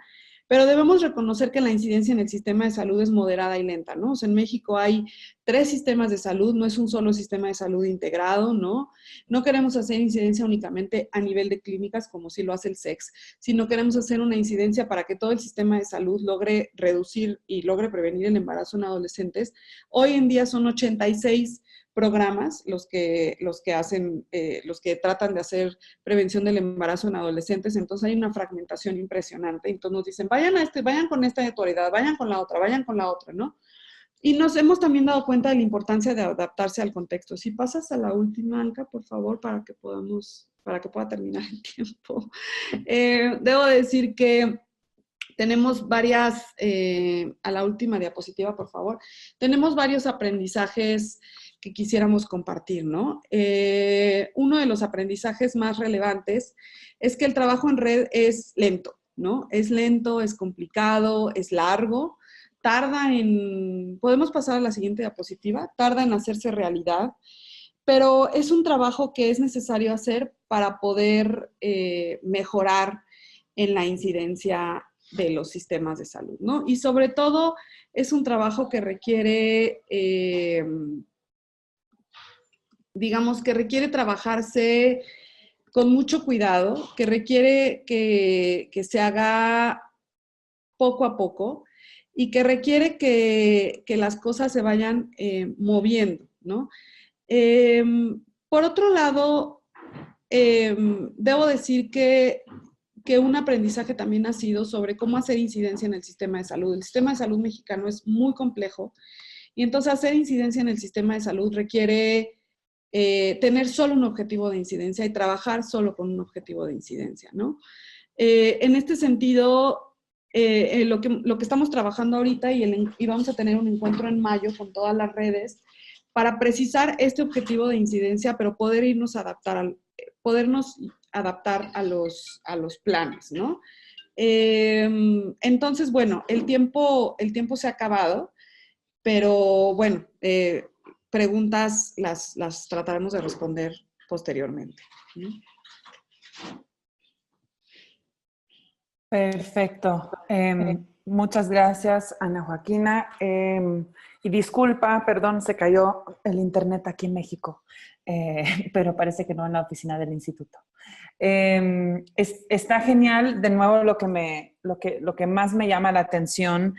C: pero debemos reconocer que la incidencia en el sistema de salud es moderada y lenta, ¿no? O sea, en México hay 3 sistemas de salud, no es un solo sistema de salud integrado, ¿no? No queremos hacer incidencia únicamente a nivel de clínicas, como sí lo hace el SEX, sino queremos hacer una incidencia para que todo el sistema de salud logre reducir y logre prevenir el embarazo en adolescentes. Hoy en día son 86 programas los que tratan de hacer prevención del embarazo en adolescentes, entonces hay una fragmentación impresionante, entonces nos dicen, vayan con esta autoridad, vayan con la otra, ¿no? Y nos hemos también dado cuenta de la importancia de adaptarse al contexto. Si pasas a la última, Anka, por favor, para que pueda terminar el tiempo. Debo decir que tenemos a la última diapositiva, por favor, tenemos varios aprendizajes que quisiéramos compartir, ¿no? Uno de los aprendizajes más relevantes es que el trabajo en red es lento, ¿no? Es lento, es complicado, es largo, podemos pasar a la siguiente diapositiva, tarda en hacerse realidad, pero es un trabajo que es necesario hacer para poder mejorar en la incidencia de los sistemas de salud, ¿no? Y sobre todo es un trabajo que requiere, digamos, que requiere trabajarse con mucho cuidado, que requiere que se haga poco a poco y que requiere que las cosas se vayan moviendo, ¿no? Por otro lado, debo decir que un aprendizaje también ha sido sobre cómo hacer incidencia en el sistema de salud. El sistema de salud mexicano es muy complejo y entonces hacer incidencia en el sistema de salud requiere tener solo un objetivo de incidencia y trabajar solo con un objetivo de incidencia, ¿no? En este sentido, lo que estamos trabajando ahorita y vamos a tener un encuentro en mayo con todas las redes para precisar este objetivo de incidencia, pero podernos adaptar a los planes, ¿no? Entonces, bueno, el tiempo se ha acabado, pero bueno, preguntas las trataremos de responder posteriormente, ¿no?
A: Perfecto. Muchas gracias, Ana Joaquina. Y disculpa, perdón, se cayó el internet aquí en México, pero parece que no en la oficina del instituto. Está genial, de nuevo lo que más me llama la atención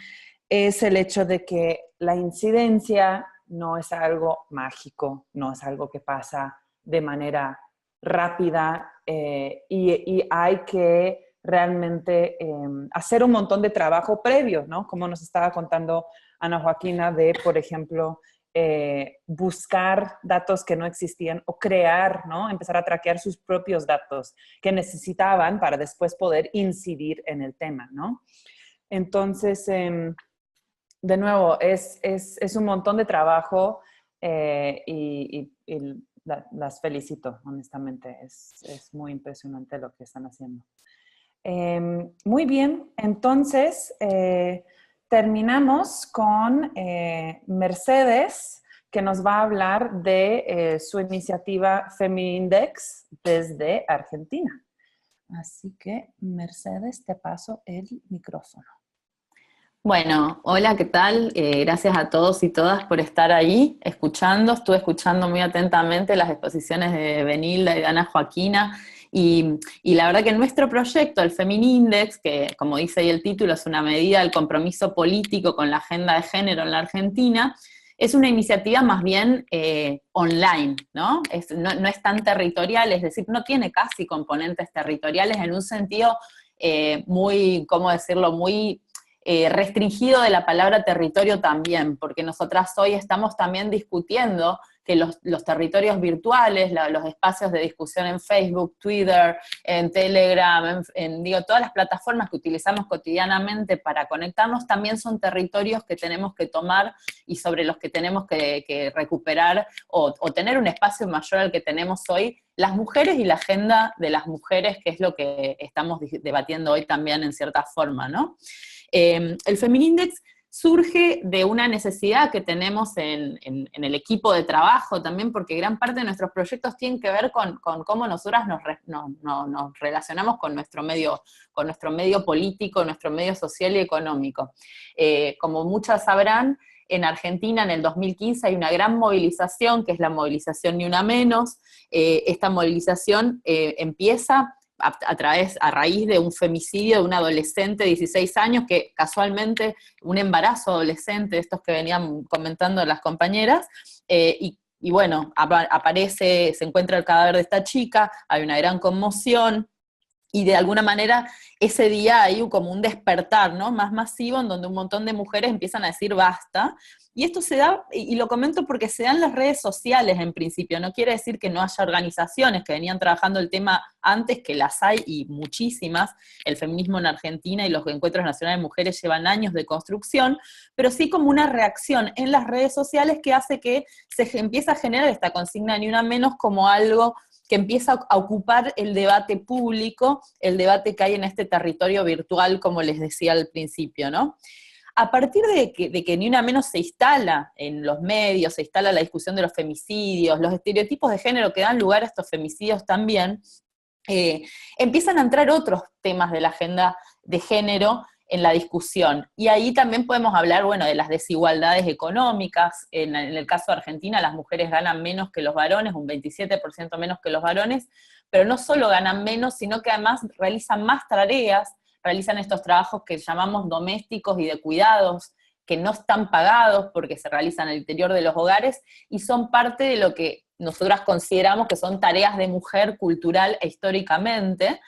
A: es el hecho de que la incidencia no es algo mágico, no es algo que pasa de manera rápida y hay que realmente hacer un montón de trabajo previo, ¿no? Como nos estaba contando Ana Joaquina de, por ejemplo, buscar datos que no existían o crear, ¿no? Empezar a traquear sus propios datos que necesitaban para después poder incidir en el tema, ¿no? Entonces, de nuevo, es un montón de trabajo y las felicito, honestamente. Es muy impresionante lo que están haciendo. Muy bien, entonces terminamos con Mercedes, que nos va a hablar de su iniciativa Feminindex desde Argentina. Así que, Mercedes, te paso el micrófono.
D: Bueno, hola, ¿qué tal? Gracias a todos y todas por estar ahí escuchando. Estuve escuchando muy atentamente las exposiciones de Benilda y de Ana Joaquina. Y la verdad que nuestro proyecto, el Feminindex, que como dice ahí el título, es una medida del compromiso político con la agenda de género en la Argentina, es una iniciativa más bien online, ¿no? No es tan territorial, es decir, no tiene casi componentes territoriales en un sentido muy, ¿cómo decirlo?, muy restringido de la palabra territorio también, porque nosotras hoy estamos también discutiendo que los territorios virtuales, los espacios de discusión en Facebook, Twitter, en Telegram, digo, todas las plataformas que utilizamos cotidianamente para conectarnos también son territorios que tenemos que tomar y sobre los que tenemos que recuperar o tener un espacio mayor al que tenemos hoy las mujeres y la agenda de las mujeres, que es lo que estamos debatiendo hoy también en cierta forma, ¿no? El Feminindex surge de una necesidad que tenemos en el equipo de trabajo también, porque gran parte de nuestros proyectos tienen que ver con cómo nosotras nos relacionamos con nuestro medio político, nuestro medio social y económico. Como muchas sabrán, en Argentina en el 2015 hay una gran movilización, que es la movilización Ni Una Menos. Esta movilización empieza a raíz de un femicidio de un adolescente de 16 años, que casualmente, un embarazo adolescente, estos que venían comentando las compañeras, y bueno, aparece, se encuentra el cadáver de esta chica, hay una gran conmoción, y de alguna manera ese día hay como un despertar, ¿no?, más masivo, en donde un montón de mujeres empiezan a decir basta. Y esto se da, y lo comento porque se da en las redes sociales en principio, no quiere decir que no haya organizaciones que venían trabajando el tema antes, que las hay y muchísimas. El feminismo en Argentina y los encuentros nacionales de mujeres llevan años de construcción, pero sí como una reacción en las redes sociales que hace que se empiece a generar esta consigna Ni Una Menos como algo que empieza a ocupar el debate público, el debate que hay en este territorio virtual, como les decía al principio, ¿no? A partir de que Ni Una Menos se instala en los medios, se instala la discusión de los femicidios, los estereotipos de género que dan lugar a estos femicidios también, empiezan a entrar otros temas de la agenda de género en la discusión. Y ahí también podemos hablar, bueno, de las desigualdades económicas. En el caso de Argentina, las mujeres ganan menos que los varones, un 27% menos que los varones, pero no solo ganan menos, sino que además realizan más tareas, realizan estos trabajos que llamamos domésticos y de cuidados, que no están pagados porque se realizan al interior de los hogares, y son parte de lo que nosotras consideramos que son tareas de mujer cultural e históricamente.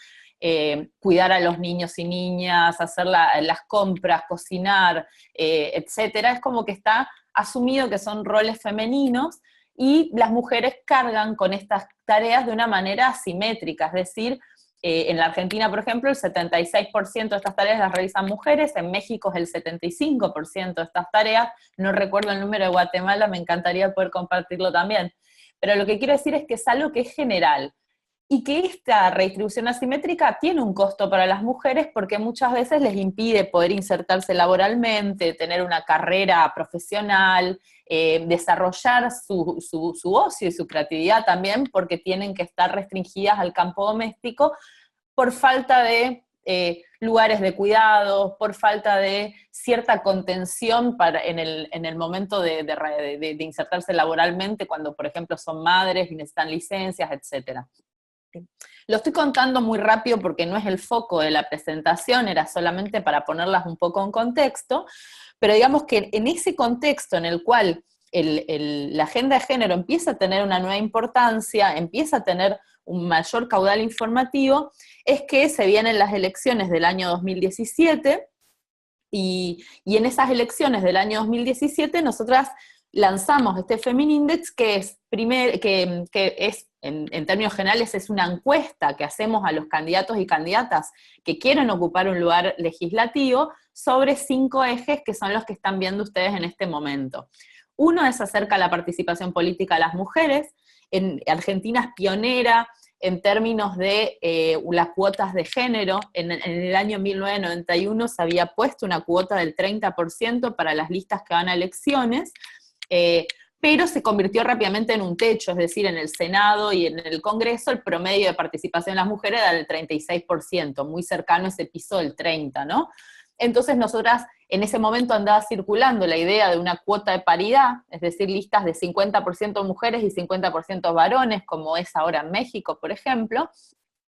D: Cuidar a los niños y niñas, hacer las compras, cocinar, etcétera. Es como que está asumido que son roles femeninos, y las mujeres cargan con estas tareas de una manera asimétrica, es decir, en la Argentina, por ejemplo, el 76% de estas tareas las realizan mujeres, en México es el 75% de estas tareas, no recuerdo el número de Guatemala, me encantaría poder compartirlo también, pero lo que quiero decir es que es algo que es general, y que esta redistribución asimétrica tiene un costo para las mujeres porque muchas veces les impide poder insertarse laboralmente, tener una carrera profesional, desarrollar su ocio y su creatividad también, porque tienen que estar restringidas al campo doméstico por falta de lugares de cuidado, por falta de cierta contención en el momento de insertarse laboralmente, cuando por ejemplo son madres y necesitan licencias, etcétera. Lo estoy contando muy rápido porque no es el foco de la presentación, era solamente para ponerlas un poco en contexto, pero digamos que en ese contexto en el cual la agenda de género empieza a tener una nueva importancia, empieza a tener un mayor caudal informativo, es que se vienen las elecciones del año 2017, y en esas elecciones del año 2017 nosotras lanzamos este Feminindex, que es en términos generales es una encuesta que hacemos a los candidatos y candidatas que quieren ocupar un lugar legislativo sobre 5 ejes que son los que están viendo ustedes en este momento. Uno es acerca de la participación política de las mujeres. En Argentina es pionera en términos de las cuotas de género. En el año 1991 se había puesto una cuota del 30% para las listas que van a elecciones, pero se convirtió rápidamente en un techo, es decir, en el Senado y en el Congreso el promedio de participación de las mujeres era del 36%, muy cercano a ese piso del 30%, ¿no? Entonces nosotras en ese momento andaba circulando la idea de una cuota de paridad, es decir, listas de 50% mujeres y 50% varones, como es ahora en México, por ejemplo,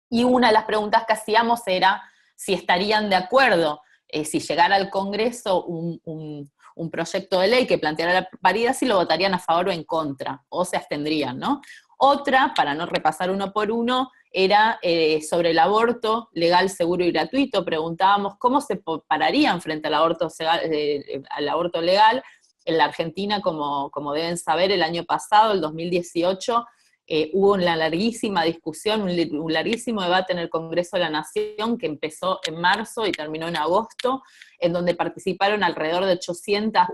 D: y una de las preguntas que hacíamos era si estarían de acuerdo, si llegara al Congreso un proyecto de ley que planteara la paridad, si lo votarían a favor o en contra, o se abstendrían, ¿no? Otra, para no repasar uno por uno, era sobre el aborto legal, seguro y gratuito. Preguntábamos cómo se pararían frente al aborto legal. En la Argentina, como deben saber, el año pasado, el 2018, hubo una larguísima discusión, un larguísimo debate en el Congreso de la Nación que empezó en marzo y terminó en agosto, en donde participaron alrededor de 800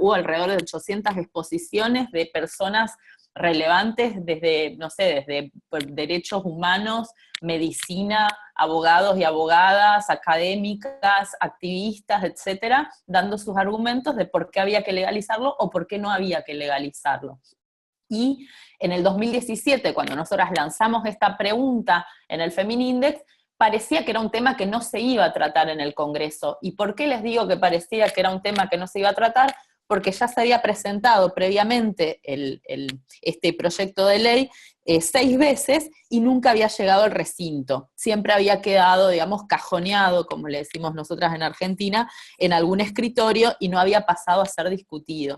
D: exposiciones de personas relevantes desde, no sé, desde derechos humanos, medicina, abogados y abogadas, académicas, activistas, etcétera, dando sus argumentos de por qué había que legalizarlo o por qué no había que legalizarlo. Y en el 2017, cuando nosotras lanzamos esta pregunta en el Feminindex, parecía que era un tema que no se iba a tratar en el Congreso. ¿Y por qué les digo que parecía que era un tema que no se iba a tratar? Porque ya se había presentado previamente este proyecto de ley 6 veces y nunca había llegado al recinto. Siempre había quedado, digamos, cajoneado, como le decimos nosotras en Argentina, en algún escritorio y no había pasado a ser discutido.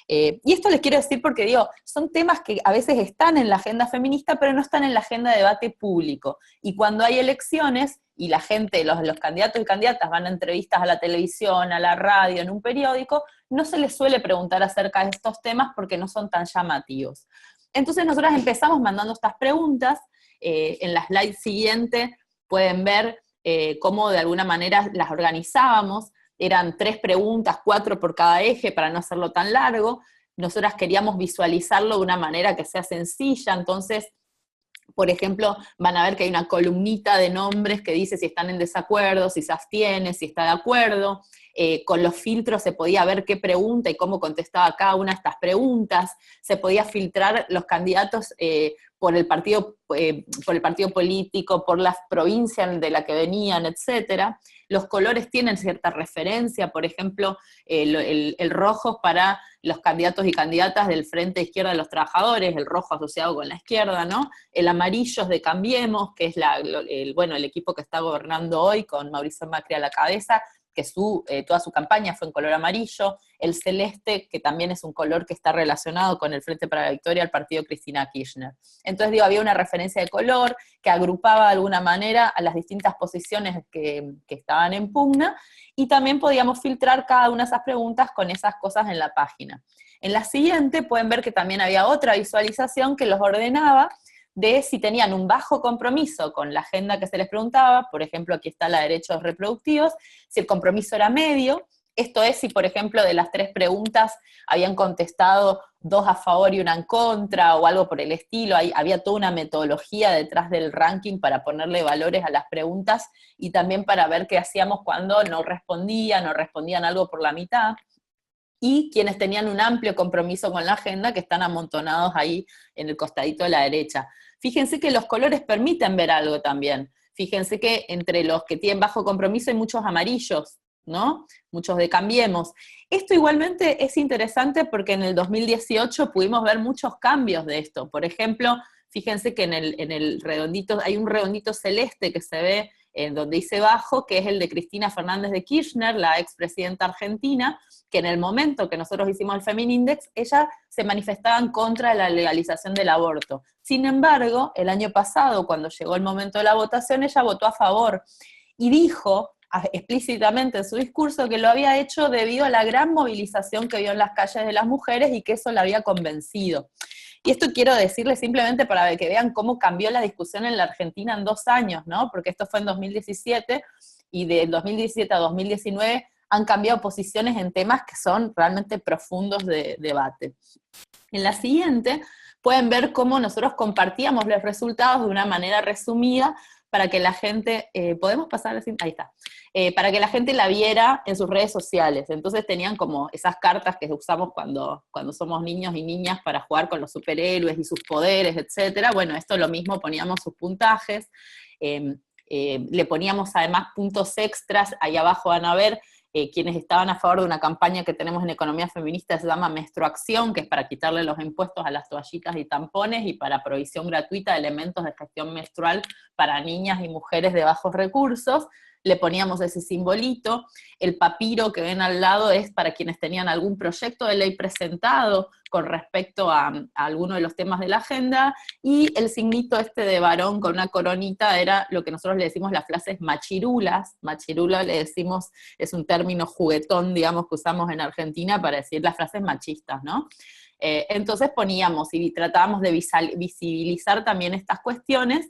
D: Y esto les quiero decir porque digo, son temas que a veces están en la agenda feminista, pero no están en la agenda de debate público. Y cuando hay elecciones, y la gente, los candidatos y candidatas van a entrevistas a la televisión, a la radio, en un periódico, no se les suele preguntar acerca de estos temas porque no son tan llamativos. Entonces nosotras empezamos mandando estas preguntas, en la slide siguiente pueden ver cómo de alguna manera las organizábamos. Eran 3 preguntas, 4 por cada eje, para no hacerlo tan largo. Nosotras queríamos visualizarlo de una manera que sea sencilla, entonces, por ejemplo, van a ver que hay una columnita de nombres que dice si están en desacuerdo, si se abstiene, si está de acuerdo. Con los filtros se podía ver qué pregunta y cómo contestaba cada una de estas preguntas. Se podía filtrar los candidatos por el partido político, por la provincia de la que venían, etcétera. Los colores tienen cierta referencia, por ejemplo, el rojo para los candidatos y candidatas del Frente Izquierda de los Trabajadores, el rojo asociado con la izquierda, ¿no? El amarillo es de Cambiemos, que es el equipo que está gobernando hoy con Mauricio Macri a la cabeza, que toda su campaña fue en color amarillo. El celeste, que también es un color que está relacionado con el Frente para la Victoria, el partido Cristina Kirchner. Entonces, digo, había una referencia de color que agrupaba de alguna manera a las distintas posiciones que estaban en pugna, y también podíamos filtrar cada una de esas preguntas con esas cosas en la página. En la siguiente pueden ver que también había otra visualización que los ordenaba de si tenían un bajo compromiso con la agenda que se les preguntaba. Por ejemplo, aquí está la de derechos reproductivos, si el compromiso era medio. Esto es si, por ejemplo, de las 3 preguntas habían contestado 2 a favor y 1 en contra, o algo por el estilo. Había toda una metodología detrás del ranking para ponerle valores a las preguntas, y también para ver qué hacíamos cuando no respondían, o respondían algo por la mitad. Y quienes tenían un amplio compromiso con la agenda, que están amontonados ahí en el costadito de la derecha. Fíjense que los colores permiten ver algo también. Fíjense que entre los que tienen bajo compromiso hay muchos amarillos, ¿no? Muchos de Cambiemos. Esto igualmente es interesante porque en el 2018 pudimos ver muchos cambios de esto. Por ejemplo, fíjense que en el redondito, hay un redondito celeste que se ve en donde dice bajo, que es el de Cristina Fernández de Kirchner, la expresidenta argentina, que en el momento que nosotros hicimos el Feminindex, ella se manifestaba en contra de la legalización del aborto. Sin embargo, el año pasado, cuando llegó el momento de la votación, ella votó a favor, y dijo explícitamente en su discurso que lo había hecho debido a la gran movilización que vio en las calles de las mujeres, y que eso la había convencido. Y esto quiero decirles simplemente para que vean cómo cambió la discusión en la Argentina en 2 años, ¿no? Porque esto fue en 2017, y del 2017 a 2019 han cambiado posiciones en temas que son realmente profundos de debate. En la siguiente pueden ver cómo nosotros compartíamos los resultados de una manera resumida para que la gente, ¿podemos pasar así? Ahí está. Para que la gente la viera en sus redes sociales. Entonces tenían como esas cartas que usamos cuando somos niños y niñas para jugar con los superhéroes y sus poderes, etcétera. Bueno, esto lo mismo, poníamos sus puntajes, le poníamos además puntos extras. Ahí abajo van a ver quienes estaban a favor de una campaña que tenemos en Economía Feminista, se llama Menstruación, que es para quitarle los impuestos a las toallitas y tampones, y para provisión gratuita de elementos de gestión menstrual para niñas y mujeres de bajos recursos. Le poníamos ese simbolito. El papiro que ven al lado es para quienes tenían algún proyecto de ley presentado con respecto a alguno de los temas de la agenda, y el signito este de varón con una coronita era lo que nosotros le decimos las frases machirulas. Machirula le decimos, es un término juguetón, digamos, que usamos en Argentina para decir las frases machistas, ¿no? Entonces poníamos y tratábamos de visibilizar también estas cuestiones,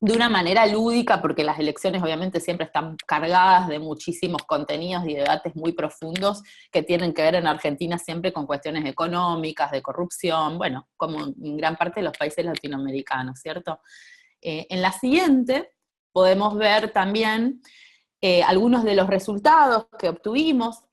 D: de una manera lúdica, porque las elecciones obviamente siempre están cargadas de muchísimos contenidos y debates muy profundos que tienen que ver en Argentina siempre con cuestiones económicas, de corrupción, bueno, como en gran parte de los países latinoamericanos, ¿cierto? En la siguiente podemos ver también algunos de los resultados que obtuvimos.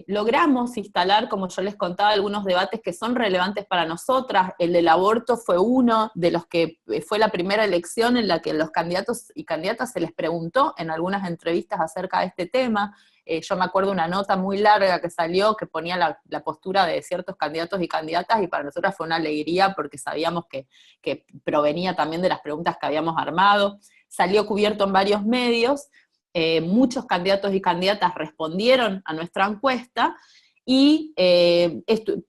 D: Logramos instalar, como yo les contaba, algunos debates que son relevantes para nosotras. El del aborto fue uno de los que fue la primera elección en la que los candidatos y candidatas se les preguntó en algunas entrevistas acerca de este tema. Yo me acuerdo una nota muy larga que salió que ponía la postura de ciertos candidatos y candidatas, y para nosotras fue una alegría porque sabíamos que provenía también de las preguntas que habíamos armado. Salió cubierto en varios medios. Muchos candidatos y candidatas respondieron a nuestra encuesta y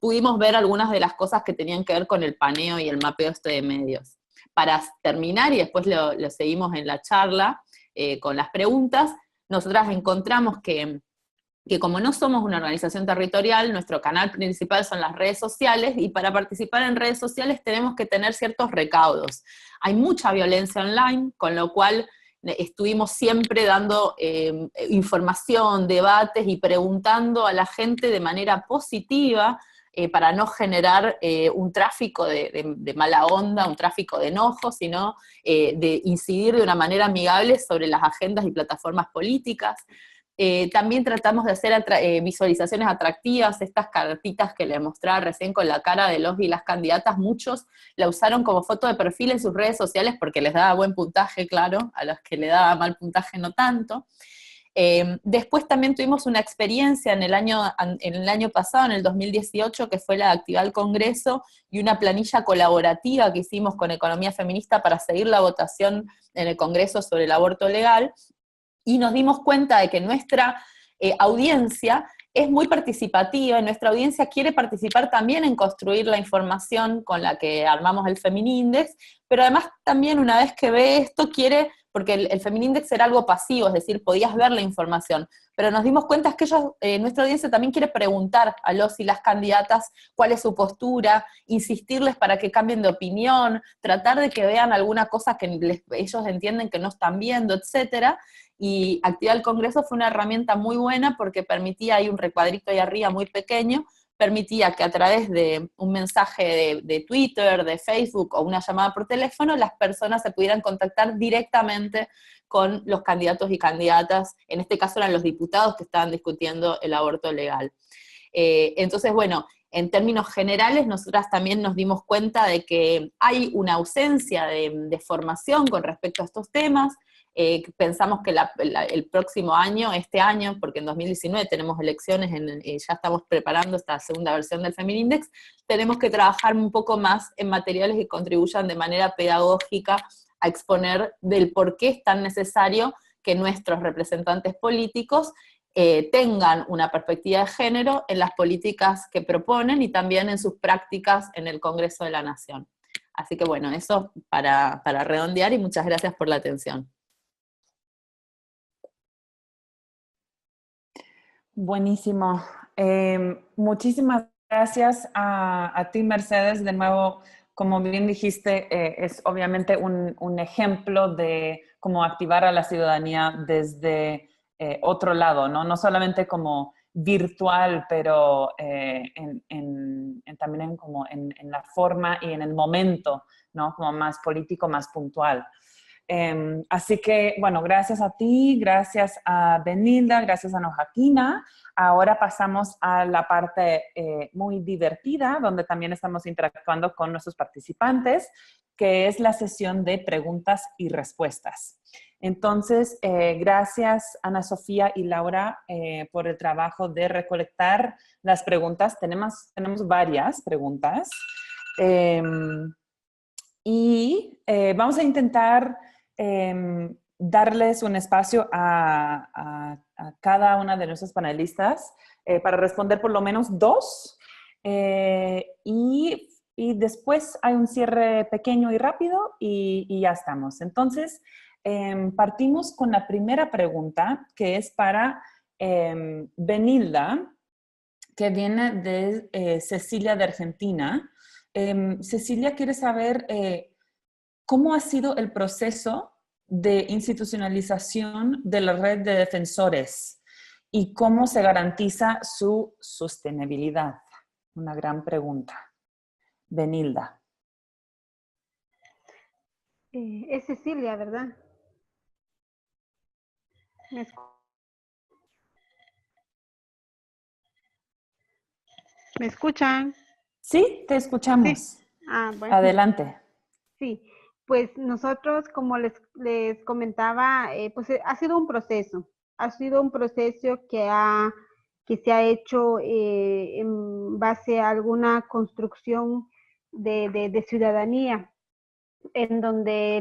D: pudimos ver algunas de las cosas que tenían que ver con el paneo y el mapeo de medios. Para terminar, y después lo seguimos en la charla con las preguntas, nosotras encontramos que como no somos una organización territorial, nuestro canal principal son las redes sociales, y para participar en redes sociales tenemos que tener ciertos recaudos. Hay mucha violencia online, con lo cual estuvimos siempre dando información, debates y preguntando a la gente de manera positiva para no generar un tráfico de mala onda, un tráfico de enojo, sino de incidir de una manera amigable sobre las agendas y plataformas políticas. También tratamos de hacer visualizaciones atractivas. Estas cartitas que les mostraba recién con la cara de los y las candidatas, muchos la usaron como foto de perfil en sus redes sociales porque les daba buen puntaje, claro, a los que le daba mal puntaje no tanto. Después también tuvimos una experiencia en el año pasado, en el 2018, que fue la de actividad al Congreso, y una planilla colaborativa que hicimos con Economía Feminista para seguir la votación en el Congreso sobre el aborto legal, y nos dimos cuenta de que nuestra audiencia es muy participativa, y nuestra audiencia quiere participar también en construir la información con la que armamos el Feminindex, pero además también una vez que ve esto quiere, porque el Feminindex era algo pasivo, es decir, podías ver la información, pero nos dimos cuenta que nuestra audiencia también quiere preguntar a los y las candidatas cuál es su postura, insistirles para que cambien de opinión, tratar de que vean alguna cosa que ellos entienden que no están viendo, etcétera. Y Actividad al Congreso fue una herramienta muy buena porque permitía, hay un recuadrito ahí arriba muy pequeño, permitía que a través de un mensaje de Twitter, de Facebook o una llamada por teléfono, las personas se pudieran contactar directamente con los candidatos y candidatas. En este caso eran los diputados que estaban discutiendo el aborto legal. Entonces, bueno, en términos generales, nosotras también nos dimos cuenta de que hay una ausencia de formación con respecto a estos temas. Pensamos que el próximo año, este año, porque en 2019 tenemos elecciones, ya estamos preparando esta segunda versión del Feminindex, tenemos que trabajar un poco más en materiales que contribuyan de manera pedagógica a exponer del por qué es tan necesario que nuestros representantes políticos tengan una perspectiva de género en las políticas que proponen y también en sus prácticas en el Congreso de la Nación. Así que bueno, eso para redondear, y muchas gracias por la atención.
A: Buenísimo. Muchísimas gracias a ti, Mercedes. De nuevo, como bien dijiste, es obviamente un ejemplo de cómo activar a la ciudadanía desde otro lado, ¿no? No solamente como virtual, pero también en la forma y en el momento, ¿no? Como más político, más puntual. Así que, bueno, gracias a ti, gracias a Benilda, gracias a Nojaquina. Ahora pasamos a la parte muy divertida, donde también estamos interactuando con nuestros participantes, que es la sesión de preguntas y respuestas. Entonces, gracias Ana Sofía y Laura por el trabajo de recolectar las preguntas. Tenemos varias preguntas. Y vamos a intentar darles un espacio a cada una de nuestros panelistas para responder por lo menos dos. Y después hay un cierre pequeño y rápido y ya estamos. Entonces, partimos con la primera pregunta, que es para Benilda, que viene de Cecilia de Argentina. Cecilia quiere saber cómo ha sido el proceso de institucionalización de la red de defensores y cómo se garantiza su sostenibilidad. Una gran pregunta. Benilda.
B: Es Cecilia, ¿verdad? ¿Me escuchan?
A: Sí, te escuchamos.
B: Sí. Bueno.
A: Adelante.
B: Sí, pues nosotros, como les comentaba, pues ha sido un proceso. Ha sido un proceso que se ha hecho en base a alguna construcción de ciudadanía, en donde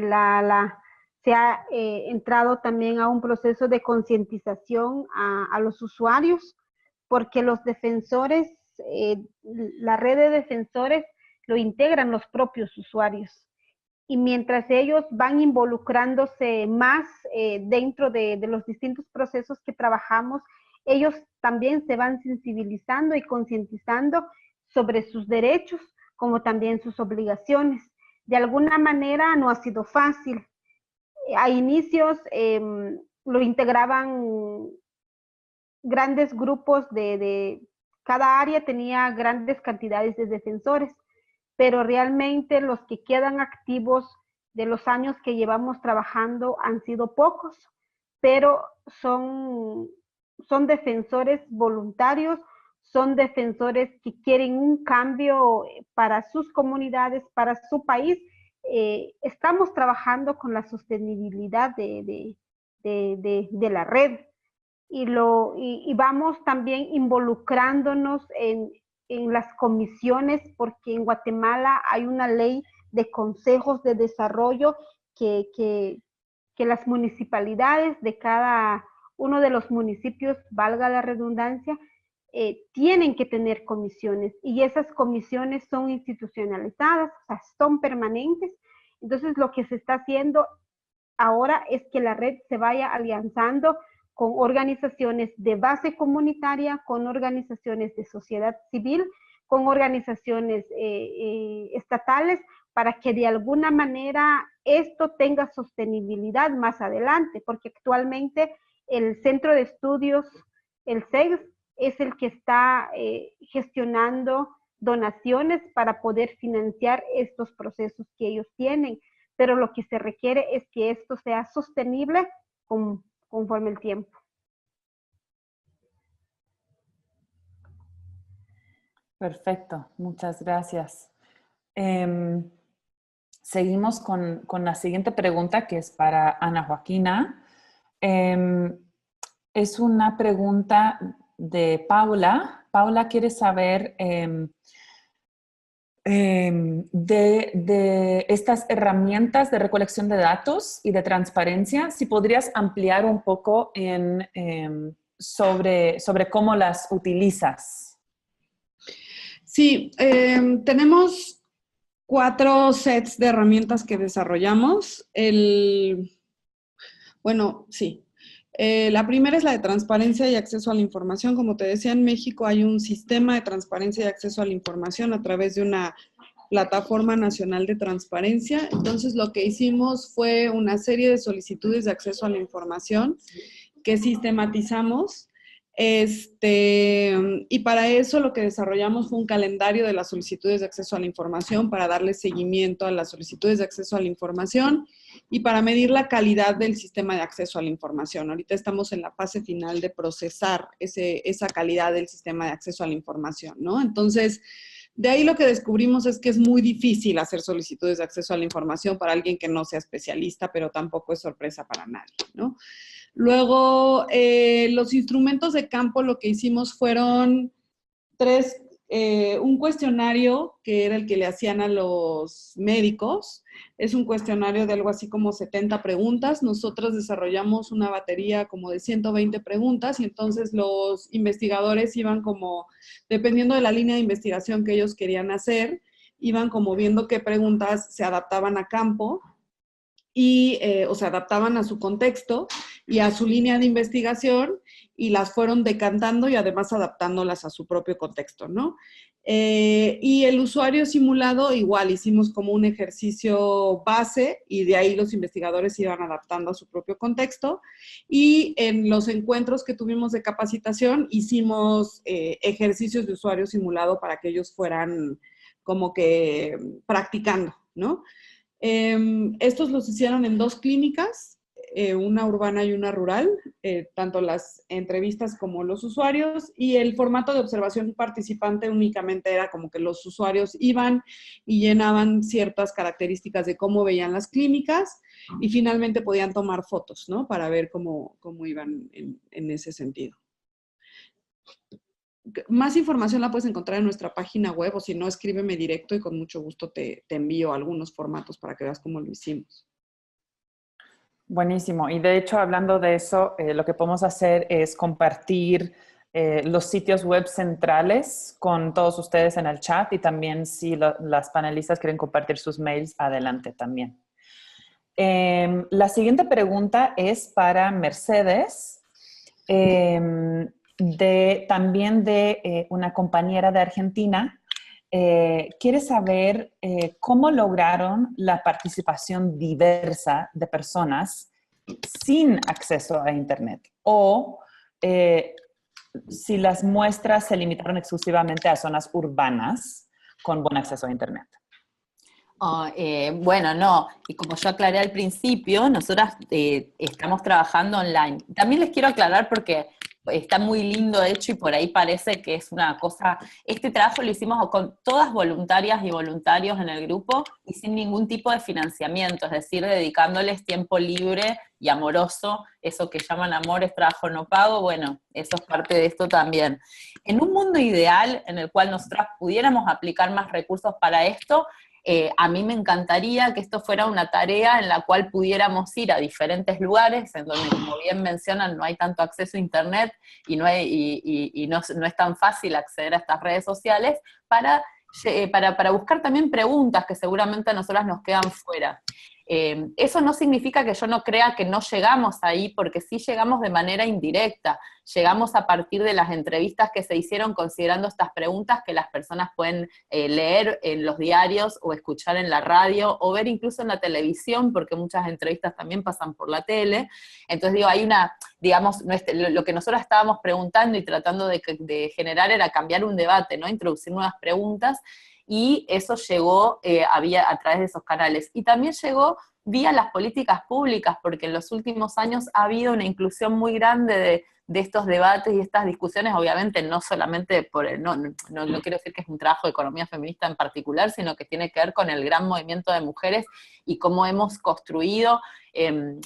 B: se ha entrado también a un proceso de concientización a los usuarios, porque los defensores, la red de defensores lo integran los propios usuarios. Y mientras ellos van involucrándose más dentro de los distintos procesos que trabajamos, ellos también se van sensibilizando y concientizando sobre sus derechos, como también sus obligaciones. De alguna manera no ha sido fácil. A inicios lo integraban grandes grupos cada área tenía grandes cantidades de defensores, pero realmente los que quedan activos de los años que llevamos trabajando han sido pocos, pero son defensores voluntarios, son defensores que quieren un cambio para sus comunidades, para su país. Estamos trabajando con la sostenibilidad de la red y vamos también involucrándonos en las comisiones, porque en Guatemala hay una ley de consejos de desarrollo que las municipalidades de cada uno de los municipios, valga la redundancia, tienen que tener comisiones, y esas comisiones son institucionalizadas, o sea, son permanentes. Entonces, lo que se está haciendo ahora es que la red se vaya alianzando con organizaciones de base comunitaria, con organizaciones de sociedad civil, con organizaciones estatales, para que de alguna manera esto tenga sostenibilidad más adelante, porque actualmente el Centro de Estudios, el CEGS, es el que está gestionando donaciones para poder financiar estos procesos que ellos tienen, pero lo que se requiere es que esto sea sostenible conforme el tiempo.
A: Perfecto, muchas gracias. Seguimos con la siguiente pregunta, que es para Ana Joaquina. Es una pregunta de Paula. Paula quiere saber de estas herramientas de recolección de datos y de transparencia. Si podrías ampliar un poco sobre cómo las utilizas.
C: Sí, tenemos 4 sets de herramientas que desarrollamos. La primera es la de transparencia y acceso a la información. Como te decía, en México hay un sistema de transparencia y acceso a la información a través de una plataforma nacional de transparencia. Entonces, lo que hicimos fue una serie de solicitudes de acceso a la información que sistematizamos. Y para eso lo que desarrollamos fue un calendario de las solicitudes de acceso a la información para darle seguimiento a las solicitudes de acceso a la información y para medir la calidad del sistema de acceso a la información. Ahorita estamos en la fase final de procesar esa calidad del sistema de acceso a la información, ¿no? Entonces, de ahí lo que descubrimos es que es muy difícil hacer solicitudes de acceso a la información para alguien que no sea especialista, pero tampoco es sorpresa para nadie, ¿no? Luego, los instrumentos de campo, lo que hicimos fueron 3, un cuestionario que era el que le hacían a los médicos. Es un cuestionario de algo así como 70 preguntas. Nosotros desarrollamos una batería como de 120 preguntas y entonces los investigadores iban como, dependiendo de la línea de investigación que ellos querían hacer, iban como viendo qué preguntas se adaptaban a campo. y, o se adaptaban a su contexto y a su línea de investigación y las fueron decantando y además adaptándolas a su propio contexto, ¿no? Y el usuario simulado, igual, hicimos como un ejercicio base y de ahí los investigadores se iban adaptando a su propio contexto. Y en los encuentros que tuvimos de capacitación, hicimos ejercicios de usuario simulado para que ellos fueran como que practicando, ¿no? Estos los hicieron en 2 clínicas, una urbana y una rural, tanto las entrevistas como los usuarios, y el formato de observación participante únicamente era como que los usuarios iban y llenaban ciertas características de cómo veían las clínicas y finalmente podían tomar fotos, ¿no? Para ver cómo iban en ese sentido. Más información la puedes encontrar en nuestra página web, o si no, escríbeme directo y con mucho gusto te envío algunos formatos para que veas cómo lo hicimos.
A: Buenísimo. Y de hecho, hablando de eso, lo que podemos hacer es compartir los sitios web centrales con todos ustedes en el chat, y también si las panelistas quieren compartir sus mails, adelante también. La siguiente pregunta es para Mercedes. También de una compañera de Argentina, quiere saber cómo lograron la participación diversa de personas sin acceso a Internet, o si las muestras se limitaron exclusivamente a zonas urbanas con buen acceso a Internet.
D: Bueno, no, y como yo aclaré al principio, nosotras estamos trabajando online. También les quiero aclarar porque está muy lindo hecho y por ahí parece que es una cosa. Este trabajo lo hicimos con todas voluntarias y voluntarios en el grupo y sin ningún tipo de financiamiento, es decir, dedicándoles tiempo libre y amoroso. Eso que llaman amor es trabajo no pago, bueno, eso es parte de esto también. En un mundo ideal en el cual nosotras pudiéramos aplicar más recursos para esto, a mí me encantaría que esto fuera una tarea en la cual pudiéramos ir a diferentes lugares, en donde, como bien mencionan, no hay tanto acceso a Internet y no es tan fácil acceder a estas redes sociales, para buscar también preguntas que seguramente a nosotras nos quedan fuera. Eso no significa que yo no crea que no llegamos ahí, porque sí llegamos de manera indirecta. Llegamos a partir de las entrevistas que se hicieron considerando estas preguntas que las personas pueden leer en los diarios o escuchar en la radio o ver incluso en la televisión, porque muchas entrevistas también pasan por la tele. Entonces digo, hay una, digamos, lo que nosotros estábamos preguntando y tratando de generar era cambiar un debate, ¿no? Introducir nuevas preguntas, y eso llegó a través de esos canales. Y también llegó vía las políticas públicas, porque en los últimos años ha habido una inclusión muy grande de estos debates y estas discusiones, obviamente no solamente no quiero decir que es un trabajo de economía feminista en particular, sino que tiene que ver con el gran movimiento de mujeres y cómo hemos construido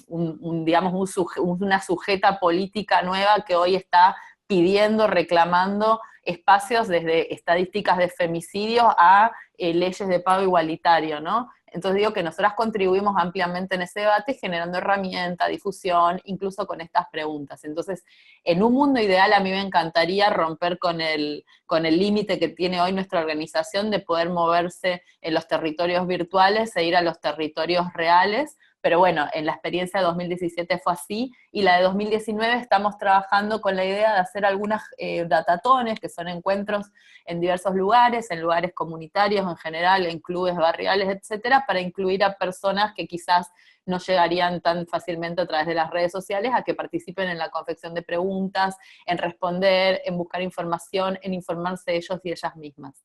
D: una sujeta política nueva que hoy está pidiendo, reclamando espacios desde estadísticas de femicidios a leyes de pago igualitario, ¿no? Entonces digo que nosotras contribuimos ampliamente en ese debate, generando herramientas, difusión, incluso con estas preguntas. Entonces, en un mundo ideal a mí me encantaría romper con el límite que tiene hoy nuestra organización de poder moverse en los territorios virtuales e ir a los territorios reales, pero bueno, en la experiencia de 2017 fue así, y la de 2019 estamos trabajando con la idea de hacer algunas datatones, que son encuentros en diversos lugares, en lugares comunitarios en general, en clubes barriales, etcétera, para incluir a personas que quizás no llegarían tan fácilmente a través de las redes sociales a que participen en la confección de preguntas, en responder, en buscar información, en informarse ellos y ellas mismas.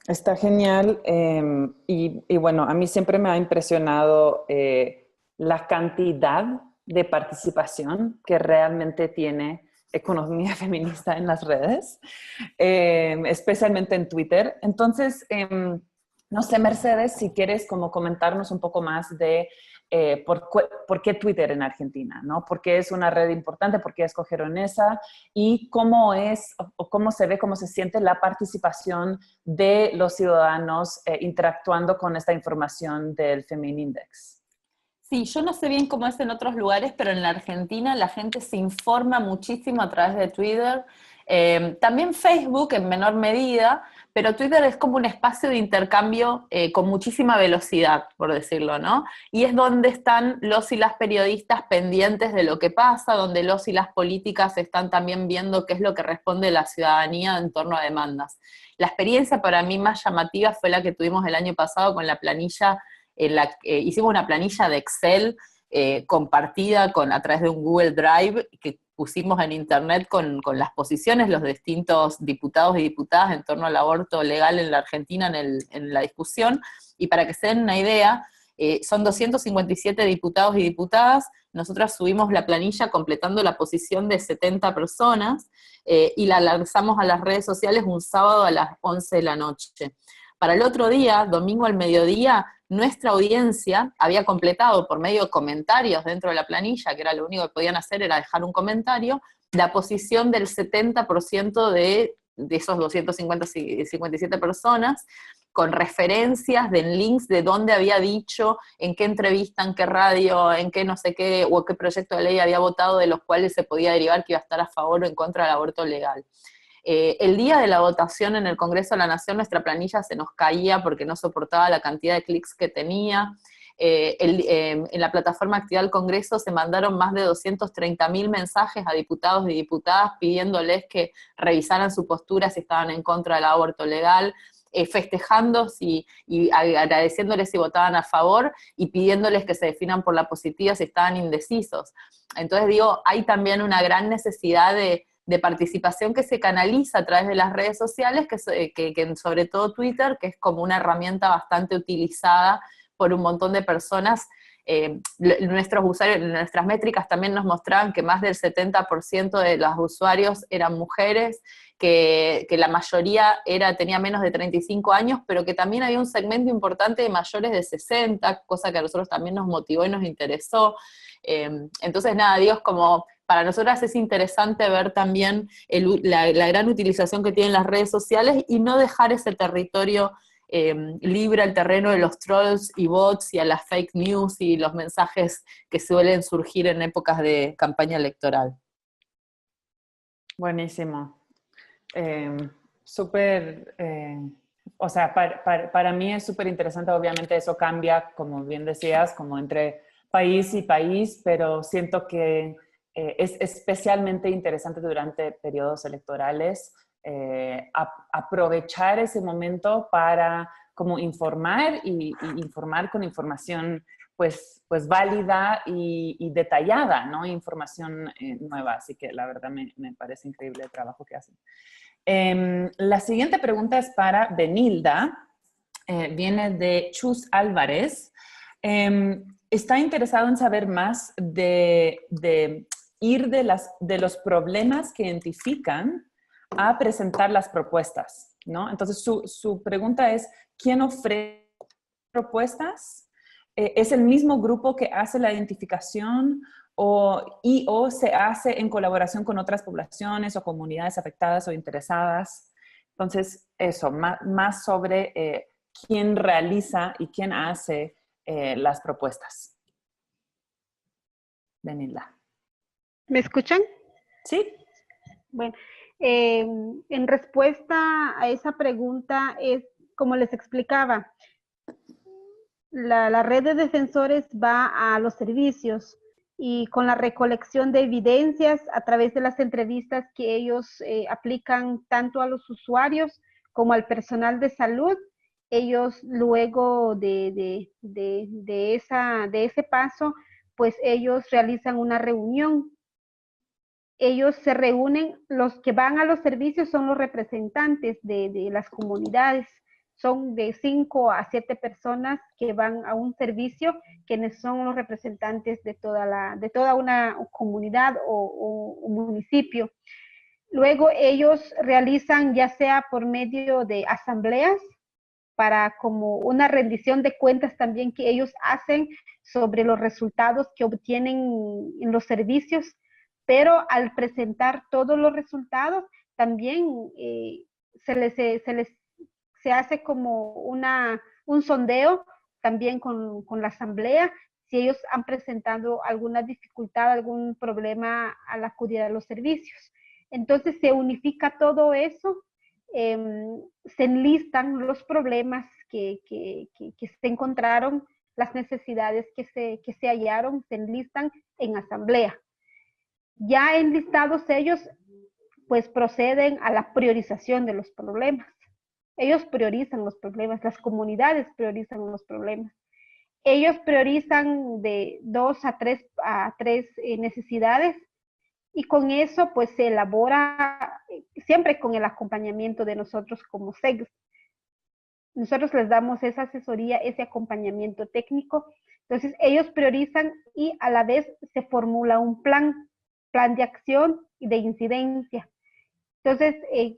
A: Está genial, y bueno, a mí siempre me ha impresionado la cantidad de participación que realmente tiene economía feminista en las redes, especialmente en Twitter. Entonces, no sé, Mercedes, si quieres como comentarnos un poco más de por qué Twitter en Argentina, ¿no? ¿Por qué es una red importante? ¿Por qué escogieron esa? ¿Y cómo es, o cómo se ve, cómo se siente la participación de los ciudadanos interactuando con esta información del Feminindex?
D: Sí, yo no sé bien cómo es en otros lugares, pero en la Argentina la gente se informa muchísimo a través de Twitter. También Facebook en menor medida, pero Twitter es como un espacio de intercambio con muchísima velocidad, por decirlo, ¿no? Y es donde están los y las periodistas pendientes de lo que pasa, donde los y las políticas están también viendo qué es lo que responde la ciudadanía en torno a demandas. La experiencia para mí más llamativa fue la que tuvimos el año pasado con la planilla, hicimos una planilla de Excel compartida a través de un Google Drive que pusimos en internet con las posiciones, los distintos diputados y diputadas en torno al aborto legal en la Argentina en la discusión, y para que se den una idea, son 257 diputados y diputadas, nosotras subimos la planilla completando la posición de 70 personas, y la lanzamos a las redes sociales un sábado a las 11 de la noche. Para el otro día, domingo al mediodía, nuestra audiencia había completado por medio de comentarios dentro de la planilla, que era lo único que podían hacer, era dejar un comentario, la posición del 70% de esos 257 personas, con referencias de links de dónde había dicho, en qué entrevista, en qué radio, en qué no sé qué, o qué proyecto de ley había votado, de los cuales se podía derivar que iba a estar a favor o en contra del aborto legal. El día de la votación en el Congreso de la Nación, nuestra planilla se nos caía porque no soportaba la cantidad de clics que tenía. En la plataforma Actividad del Congreso se mandaron más de 230.000 mensajes a diputados y diputadas pidiéndoles que revisaran su postura si estaban en contra del aborto legal, festejando y agradeciéndoles si votaban a favor y pidiéndoles que se definan por la positiva si estaban indecisos. Entonces digo, hay también una gran necesidad de participación que se canaliza a través de las redes sociales, que sobre todo Twitter, que es como una herramienta bastante utilizada por un montón de personas. Nuestros usuarios, nuestras métricas también nos mostraban que más del 70% de los usuarios eran mujeres, que la mayoría tenía menos de 35 años, pero que también había un segmento importante de mayores de 60, cosa que a nosotros también nos motivó y nos interesó. Entonces, nada, digo, es como, para nosotras es interesante ver también la gran utilización que tienen las redes sociales y no dejar ese territorio libre al terreno de los trolls y bots y a las fake news y los mensajes que suelen surgir en épocas de campaña electoral.
A: Buenísimo. Súper, o sea, para mí es súper interesante, obviamente eso cambia, como bien decías, como entre país y país, pero siento que es especialmente interesante durante periodos electorales aprovechar ese momento para como informar y informar con información pues válida y detallada, ¿no? Información nueva, así que la verdad me parece increíble el trabajo que hacen. La siguiente pregunta es para Benilda, viene de Chus Álvarez. Está interesado en saber más de ir de los problemas que identifican a presentar las propuestas, ¿no? Entonces, su pregunta es, ¿quién ofrece propuestas? ¿Es el mismo grupo que hace la identificación o se hace en colaboración con otras poblaciones o comunidades afectadas o interesadas? Entonces, eso, más sobre quién realiza y quién hace las propuestas. Benilda.
B: ¿Me escuchan?
A: Sí.
B: Bueno, en respuesta a esa pregunta es, como les explicaba, la red de defensores va a los servicios y con la recolección de evidencias a través de las entrevistas que ellos aplican tanto a los usuarios como al personal de salud, ellos luego de ese paso, pues ellos realizan una reunión. Ellos se reúnen, los que van a los servicios son los representantes de las comunidades, son de 5 a 7 personas que van a un servicio, quienes son los representantes de toda una comunidad o municipio. Luego ellos realizan, ya sea por medio de asambleas, para como una rendición de cuentas también que ellos hacen sobre los resultados que obtienen en los servicios, pero al presentar todos los resultados también se hace como un sondeo también con la asamblea, si ellos han presentado alguna dificultad, algún problema al acudir a los servicios. Entonces se unifica todo eso, se enlistan los problemas que se encontraron, las necesidades que se hallaron, se enlistan en asamblea. Ya enlistados ellos, pues proceden a la priorización de los problemas. Ellos priorizan los problemas, las comunidades priorizan los problemas. Ellos priorizan de 2 a 3 necesidades y con eso pues se elabora, siempre con el acompañamiento de nosotros como SEGS. Nosotros les damos esa asesoría, ese acompañamiento técnico. Entonces ellos priorizan y a la vez se formula un plan de acción y de incidencia. Entonces,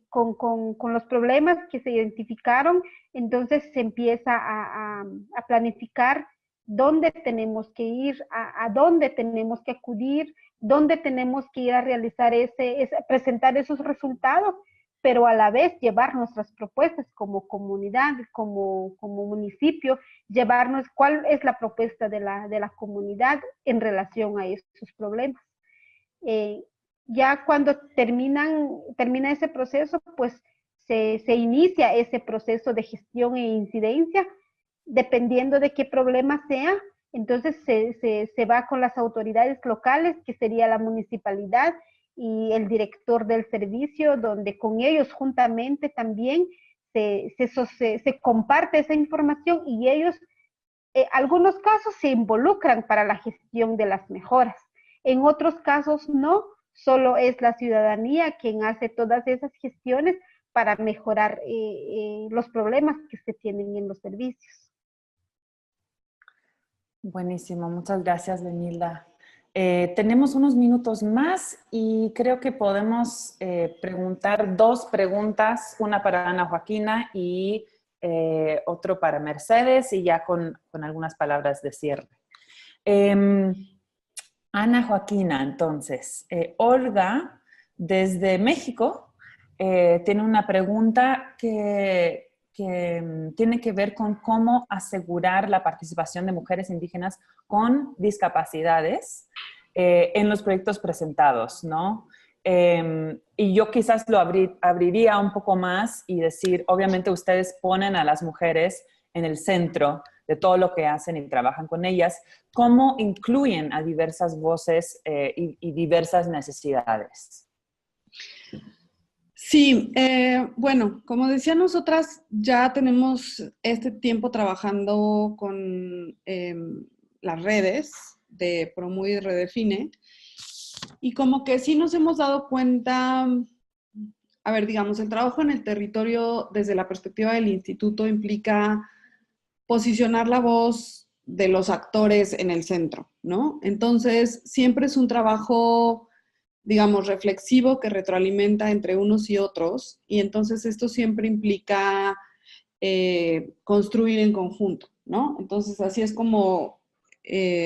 B: con los problemas que se identificaron, entonces se empieza a planificar dónde tenemos que ir, a dónde tenemos que acudir, dónde tenemos que ir a realizar presentar esos resultados, pero a la vez llevar nuestras propuestas como comunidad, como municipio, llevarnos cuál es la propuesta de la comunidad en relación a esos problemas. Ya cuando termina ese proceso, pues se inicia ese proceso de gestión e incidencia, dependiendo de qué problema sea. Entonces se va con las autoridades locales, que sería la municipalidad y el director del servicio, donde con ellos juntamente también se comparte esa información y ellos, algunos casos se involucran para la gestión de las mejoras. En otros casos no, solo es la ciudadanía quien hace todas esas gestiones para mejorar los problemas que se tienen en los servicios.
A: Buenísimo, muchas gracias, Benilda. Tenemos unos minutos más y creo que podemos preguntar 2 preguntas, una para Ana Joaquina y otro para Mercedes, y ya con algunas palabras de cierre. Ana Joaquina, entonces, Olga, desde México, tiene una pregunta que tiene que ver con cómo asegurar la participación de mujeres indígenas con discapacidades en los proyectos presentados, ¿no? Y yo quizás lo abriría un poco más y decir, obviamente ustedes ponen a las mujeres en el centro de todo lo que hacen y trabajan con ellas, cómo incluyen a diversas voces y diversas necesidades.
C: Sí, bueno, como decía, nosotras ya tenemos este tiempo trabajando con las redes de Promueve y Redefine, y como que sí nos hemos dado cuenta, a ver, digamos, el trabajo en el territorio desde la perspectiva del instituto implica posicionar la voz de los actores en el centro, ¿no? Entonces, siempre es un trabajo, digamos, reflexivo que retroalimenta entre unos y otros, y entonces esto siempre implica construir en conjunto, ¿no? Entonces, así es como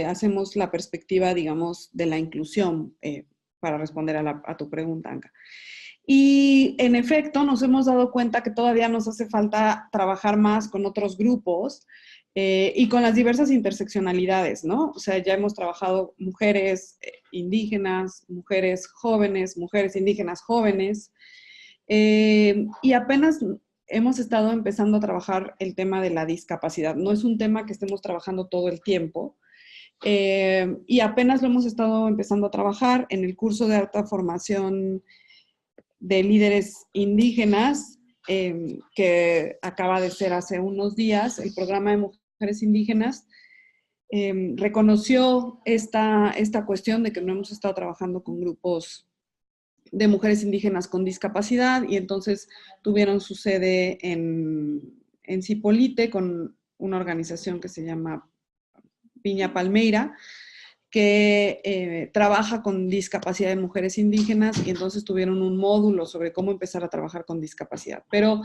C: hacemos la perspectiva, digamos, de la inclusión, para responder a tu pregunta, Anka. Y en efecto, nos hemos dado cuenta que todavía nos hace falta trabajar más con otros grupos y con las diversas interseccionalidades, ¿no? O sea, ya hemos trabajado mujeres indígenas, mujeres jóvenes, mujeres indígenas jóvenes, y apenas hemos estado empezando a trabajar el tema de la discapacidad. No es un tema que estemos trabajando todo el tiempo, y apenas lo hemos estado empezando a trabajar en el curso de alta formación de líderes indígenas, que acaba de ser hace unos días. El programa de mujeres indígenas reconoció esta cuestión de que no hemos estado trabajando con grupos de mujeres indígenas con discapacidad, y entonces tuvieron su sede en Zipolite con una organización que se llama Piña Palmeira, que trabaja con discapacidad de mujeres indígenas, y entonces tuvieron un módulo sobre cómo empezar a trabajar con discapacidad. Pero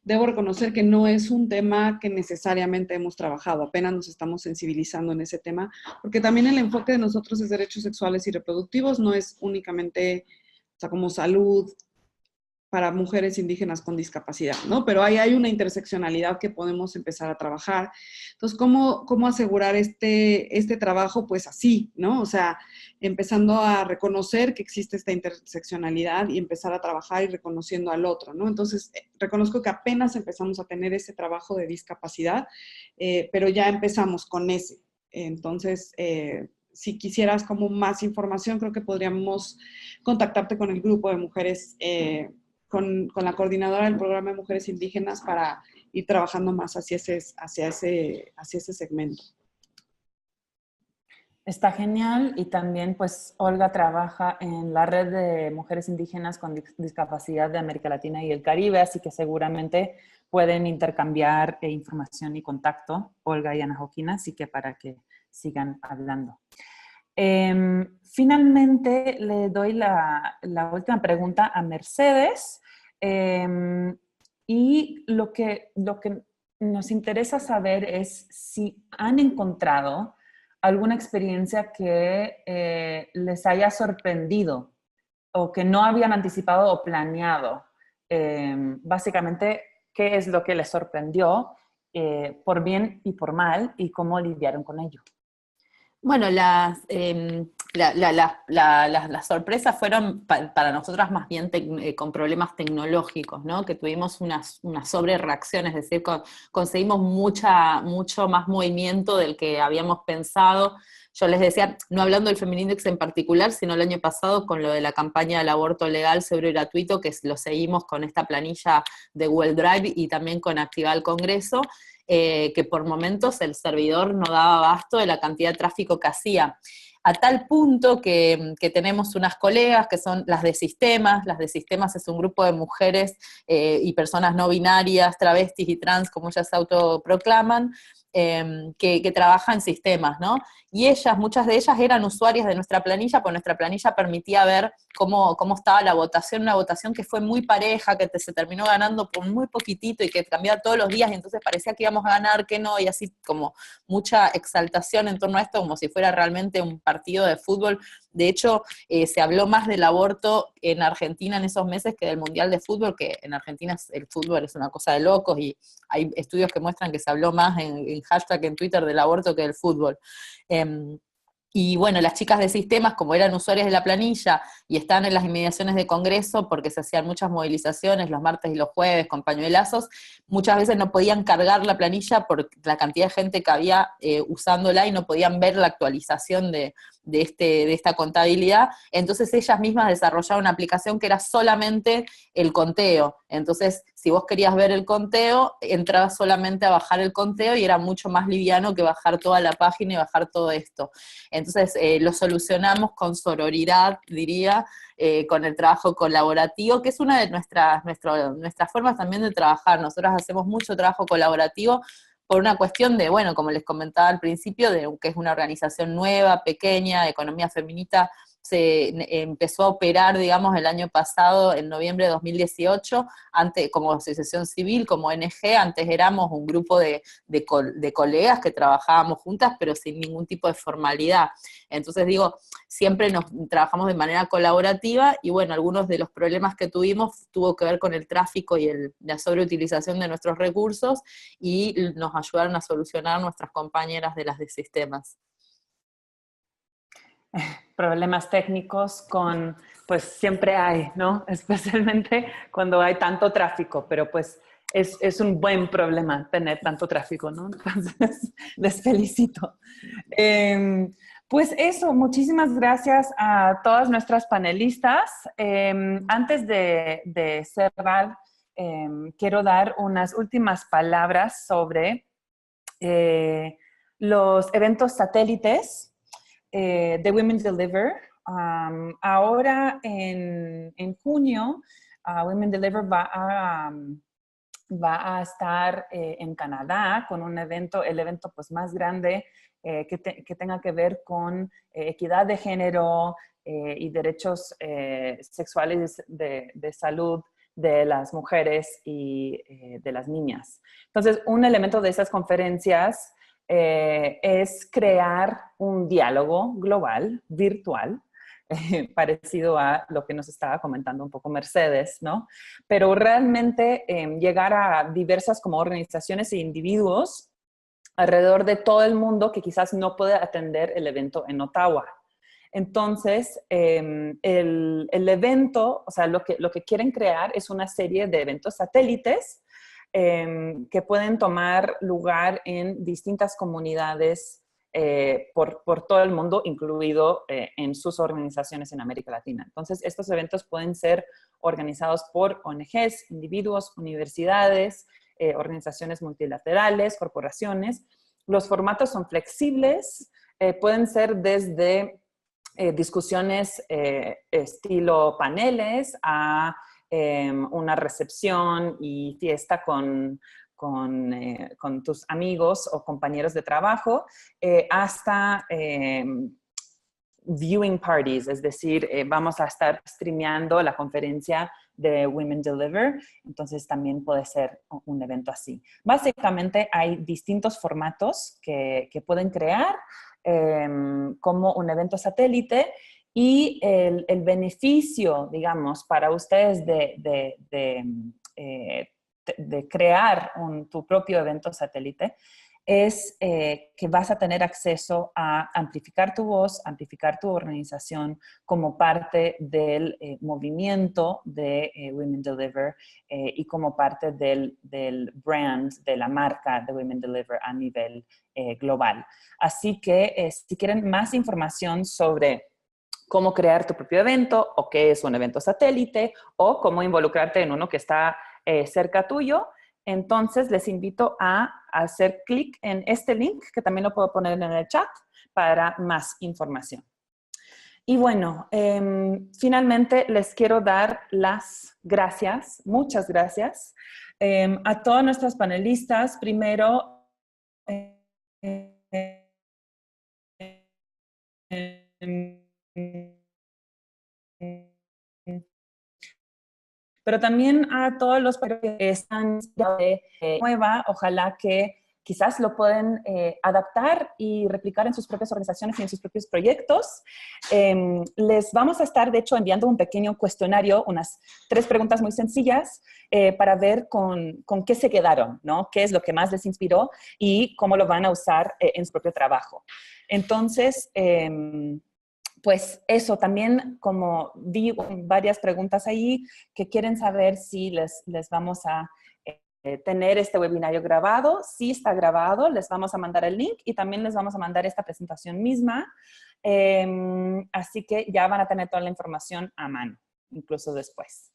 C: debo reconocer que no es un tema que necesariamente hemos trabajado, apenas nos estamos sensibilizando en ese tema, porque también el enfoque de nosotros es derechos sexuales y reproductivos, no es únicamente, o sea, como salud para mujeres indígenas con discapacidad, ¿no? Pero ahí hay una interseccionalidad que podemos empezar a trabajar. Entonces, ¿cómo asegurar este trabajo? Pues así, ¿no? O sea, empezando a reconocer que existe esta interseccionalidad y empezar a trabajar y reconociendo al otro, ¿no? Entonces, reconozco que apenas empezamos a tener ese trabajo de discapacidad, pero ya empezamos con ese. Entonces, si quisieras como más información, creo que podríamos contactarte con el grupo de mujeres, con la coordinadora del programa de mujeres indígenas para ir trabajando más hacia ese segmento.
A: Está genial, y también pues Olga trabaja en la red de mujeres indígenas con discapacidad de América Latina y el Caribe, así que seguramente pueden intercambiar información y contacto, Olga y Ana Joaquina, así que para que sigan hablando. Finalmente le doy la última pregunta a Mercedes, y lo que nos interesa saber es si han encontrado alguna experiencia que les haya sorprendido o que no habían anticipado o planeado. Básicamente, ¿qué es lo que les sorprendió por bien y por mal, y cómo lidiaron con ello?
D: Bueno, las sorpresas fueron para nosotras más bien con problemas tecnológicos, ¿no? Que tuvimos una sobrereacción, es decir, conseguimos mucho más movimiento del que habíamos pensado. Yo les decía, no hablando del Feminindex en particular, sino el año pasado con lo de la campaña del aborto legal, seguro y gratuito, que lo seguimos con esta planilla de Google Drive y también con Activar el Congreso, que por momentos el servidor no daba abasto de la cantidad de tráfico que hacía. A tal punto que tenemos unas colegas que son las de Sistemas. Las de Sistemas es un grupo de mujeres y personas no binarias, travestis y trans, como ellas se autoproclaman, que trabaja en sistemas, ¿no? Y muchas de ellas eran usuarias de nuestra planilla, porque nuestra planilla permitía ver cómo estaba la votación, una votación que fue muy pareja, que se terminó ganando por muy poquitito y que cambiaba todos los días, y entonces parecía que íbamos a ganar, que no, y así como mucha exaltación en torno a esto, como si fuera realmente un partido de fútbol. De hecho, se habló más del aborto en Argentina en esos meses que del Mundial de Fútbol, que en Argentina el fútbol es una cosa de locos, y hay estudios que muestran que se habló más en hashtag en Twitter del aborto que del fútbol. Y bueno, las chicas de Sistemas, como eran usuarias de la planilla y estaban en las inmediaciones de Congreso, porque se hacían muchas movilizaciones los martes y los jueves con pañuelazos, muchas veces no podían cargar la planilla por la cantidad de gente que había usándola, y no podían ver la actualización de esta contabilidad. Entonces ellas mismas desarrollaron una aplicación que era solamente el conteo. Entonces, si vos querías ver el conteo, entrabas solamente a bajar el conteo, y era mucho más liviano que bajar toda la página y bajar todo esto. Entonces, lo solucionamos con sororidad, diría, con el trabajo colaborativo, que es una de nuestras formas también de trabajar. Nosotras hacemos mucho trabajo colaborativo por una cuestión de, bueno, como les comentaba al principio, de que es una organización nueva, pequeña, de economía feminista. Se empezó a operar, digamos, el año pasado, en noviembre de 2018, antes, como asociación civil, como ONG. Antes éramos un grupo de colegas que trabajábamos juntas, pero sin ningún tipo de formalidad. Entonces digo, siempre trabajamos de manera colaborativa, y bueno, algunos de los problemas que tuvo que ver con el tráfico y la sobreutilización de nuestros recursos, y nos ayudaron a solucionar nuestras compañeras de las de Sistemas.
A: Problemas técnicos pues siempre hay, ¿no? Especialmente cuando hay tanto tráfico, pero pues es un buen problema tener tanto tráfico, ¿no? Entonces, les felicito. Pues eso, muchísimas gracias a todas nuestras panelistas. Antes de cerrar, quiero dar unas últimas palabras sobre los eventos satélites de Women Deliver. Ahora en junio, Women Deliver va a estar en Canadá con un evento, el evento pues más grande que tenga que ver con equidad de género y derechos sexuales de salud de las mujeres y de las niñas. Entonces, un elemento de esas conferencias es crear un diálogo global, virtual, parecido a lo que nos estaba comentando un poco Mercedes, ¿no? Pero realmente llegar a diversas como organizaciones e individuos alrededor de todo el mundo que quizás no puede atender el evento en Ottawa. Entonces, el evento, o sea, lo que quieren crear es una serie de eventos satélites que pueden tomar lugar en distintas comunidades por todo el mundo, incluido en sus organizaciones en América Latina. Entonces, estos eventos pueden ser organizados por ONGs, individuos, universidades, organizaciones multilaterales, corporaciones. Los formatos son flexibles, pueden ser desde discusiones estilo paneles a una recepción y fiesta con tus amigos o compañeros de trabajo, hasta viewing parties, es decir, vamos a estar streameando la conferencia de Women Deliver, entonces también puede ser un evento así. Básicamente hay distintos formatos que pueden crear como un evento satélite y el beneficio, digamos, para ustedes de crear tu propio evento satélite es que vas a tener acceso a amplificar tu voz, amplificar tu organización como parte del movimiento de Women Deliver y como parte del brand, de la marca de Women Deliver a nivel global. Así que si quieren más información sobre cómo crear tu propio evento o qué es un evento satélite o cómo involucrarte en uno que está cerca tuyo, entonces les invito a hacer clic en este link, que también lo puedo poner en el chat, para más información. Y bueno, finalmente les quiero dar las gracias, muchas gracias, a todos nuestros panelistas. Primero, pero también a todos los que están de nueva, ojalá que quizás lo pueden adaptar y replicar en sus propias organizaciones y en sus propios proyectos. Les vamos a estar, de hecho, enviando un pequeño cuestionario, unas 3 preguntas muy sencillas para ver con qué se quedaron, ¿no? Qué es lo que más les inspiró y cómo lo van a usar en su propio trabajo. Entonces, pues eso, también como vi varias preguntas ahí que quieren saber si les vamos a tener este webinario grabado. Sí está grabado, les vamos a mandar el link y también les vamos a mandar esta presentación misma. Así que ya van a tener toda la información a mano, incluso después.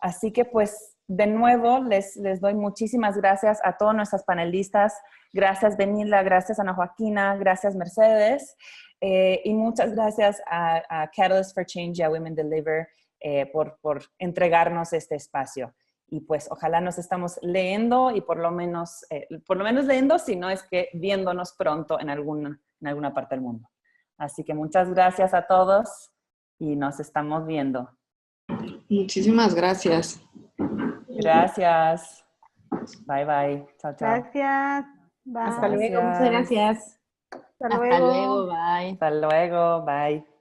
A: Así que pues de nuevo les doy muchísimas gracias a todos nuestros panelistas. Gracias Benilda, gracias Ana Joaquina, gracias Mercedes. Y muchas gracias a Catalyst for Change y a Women Deliver por entregarnos este espacio. Y pues ojalá nos estamos leyendo y por lo menos leyendo, si no es que viéndonos pronto en alguna parte del mundo. Así que muchas gracias a todos y nos estamos viendo.
C: Muchísimas gracias.
A: Gracias. Bye, bye. Chao, chao.
B: Gracias. Bye.
D: Hasta luego, muchas gracias.
B: Hasta
D: Hasta
B: luego.
D: luego, bye.
A: Hasta luego, bye.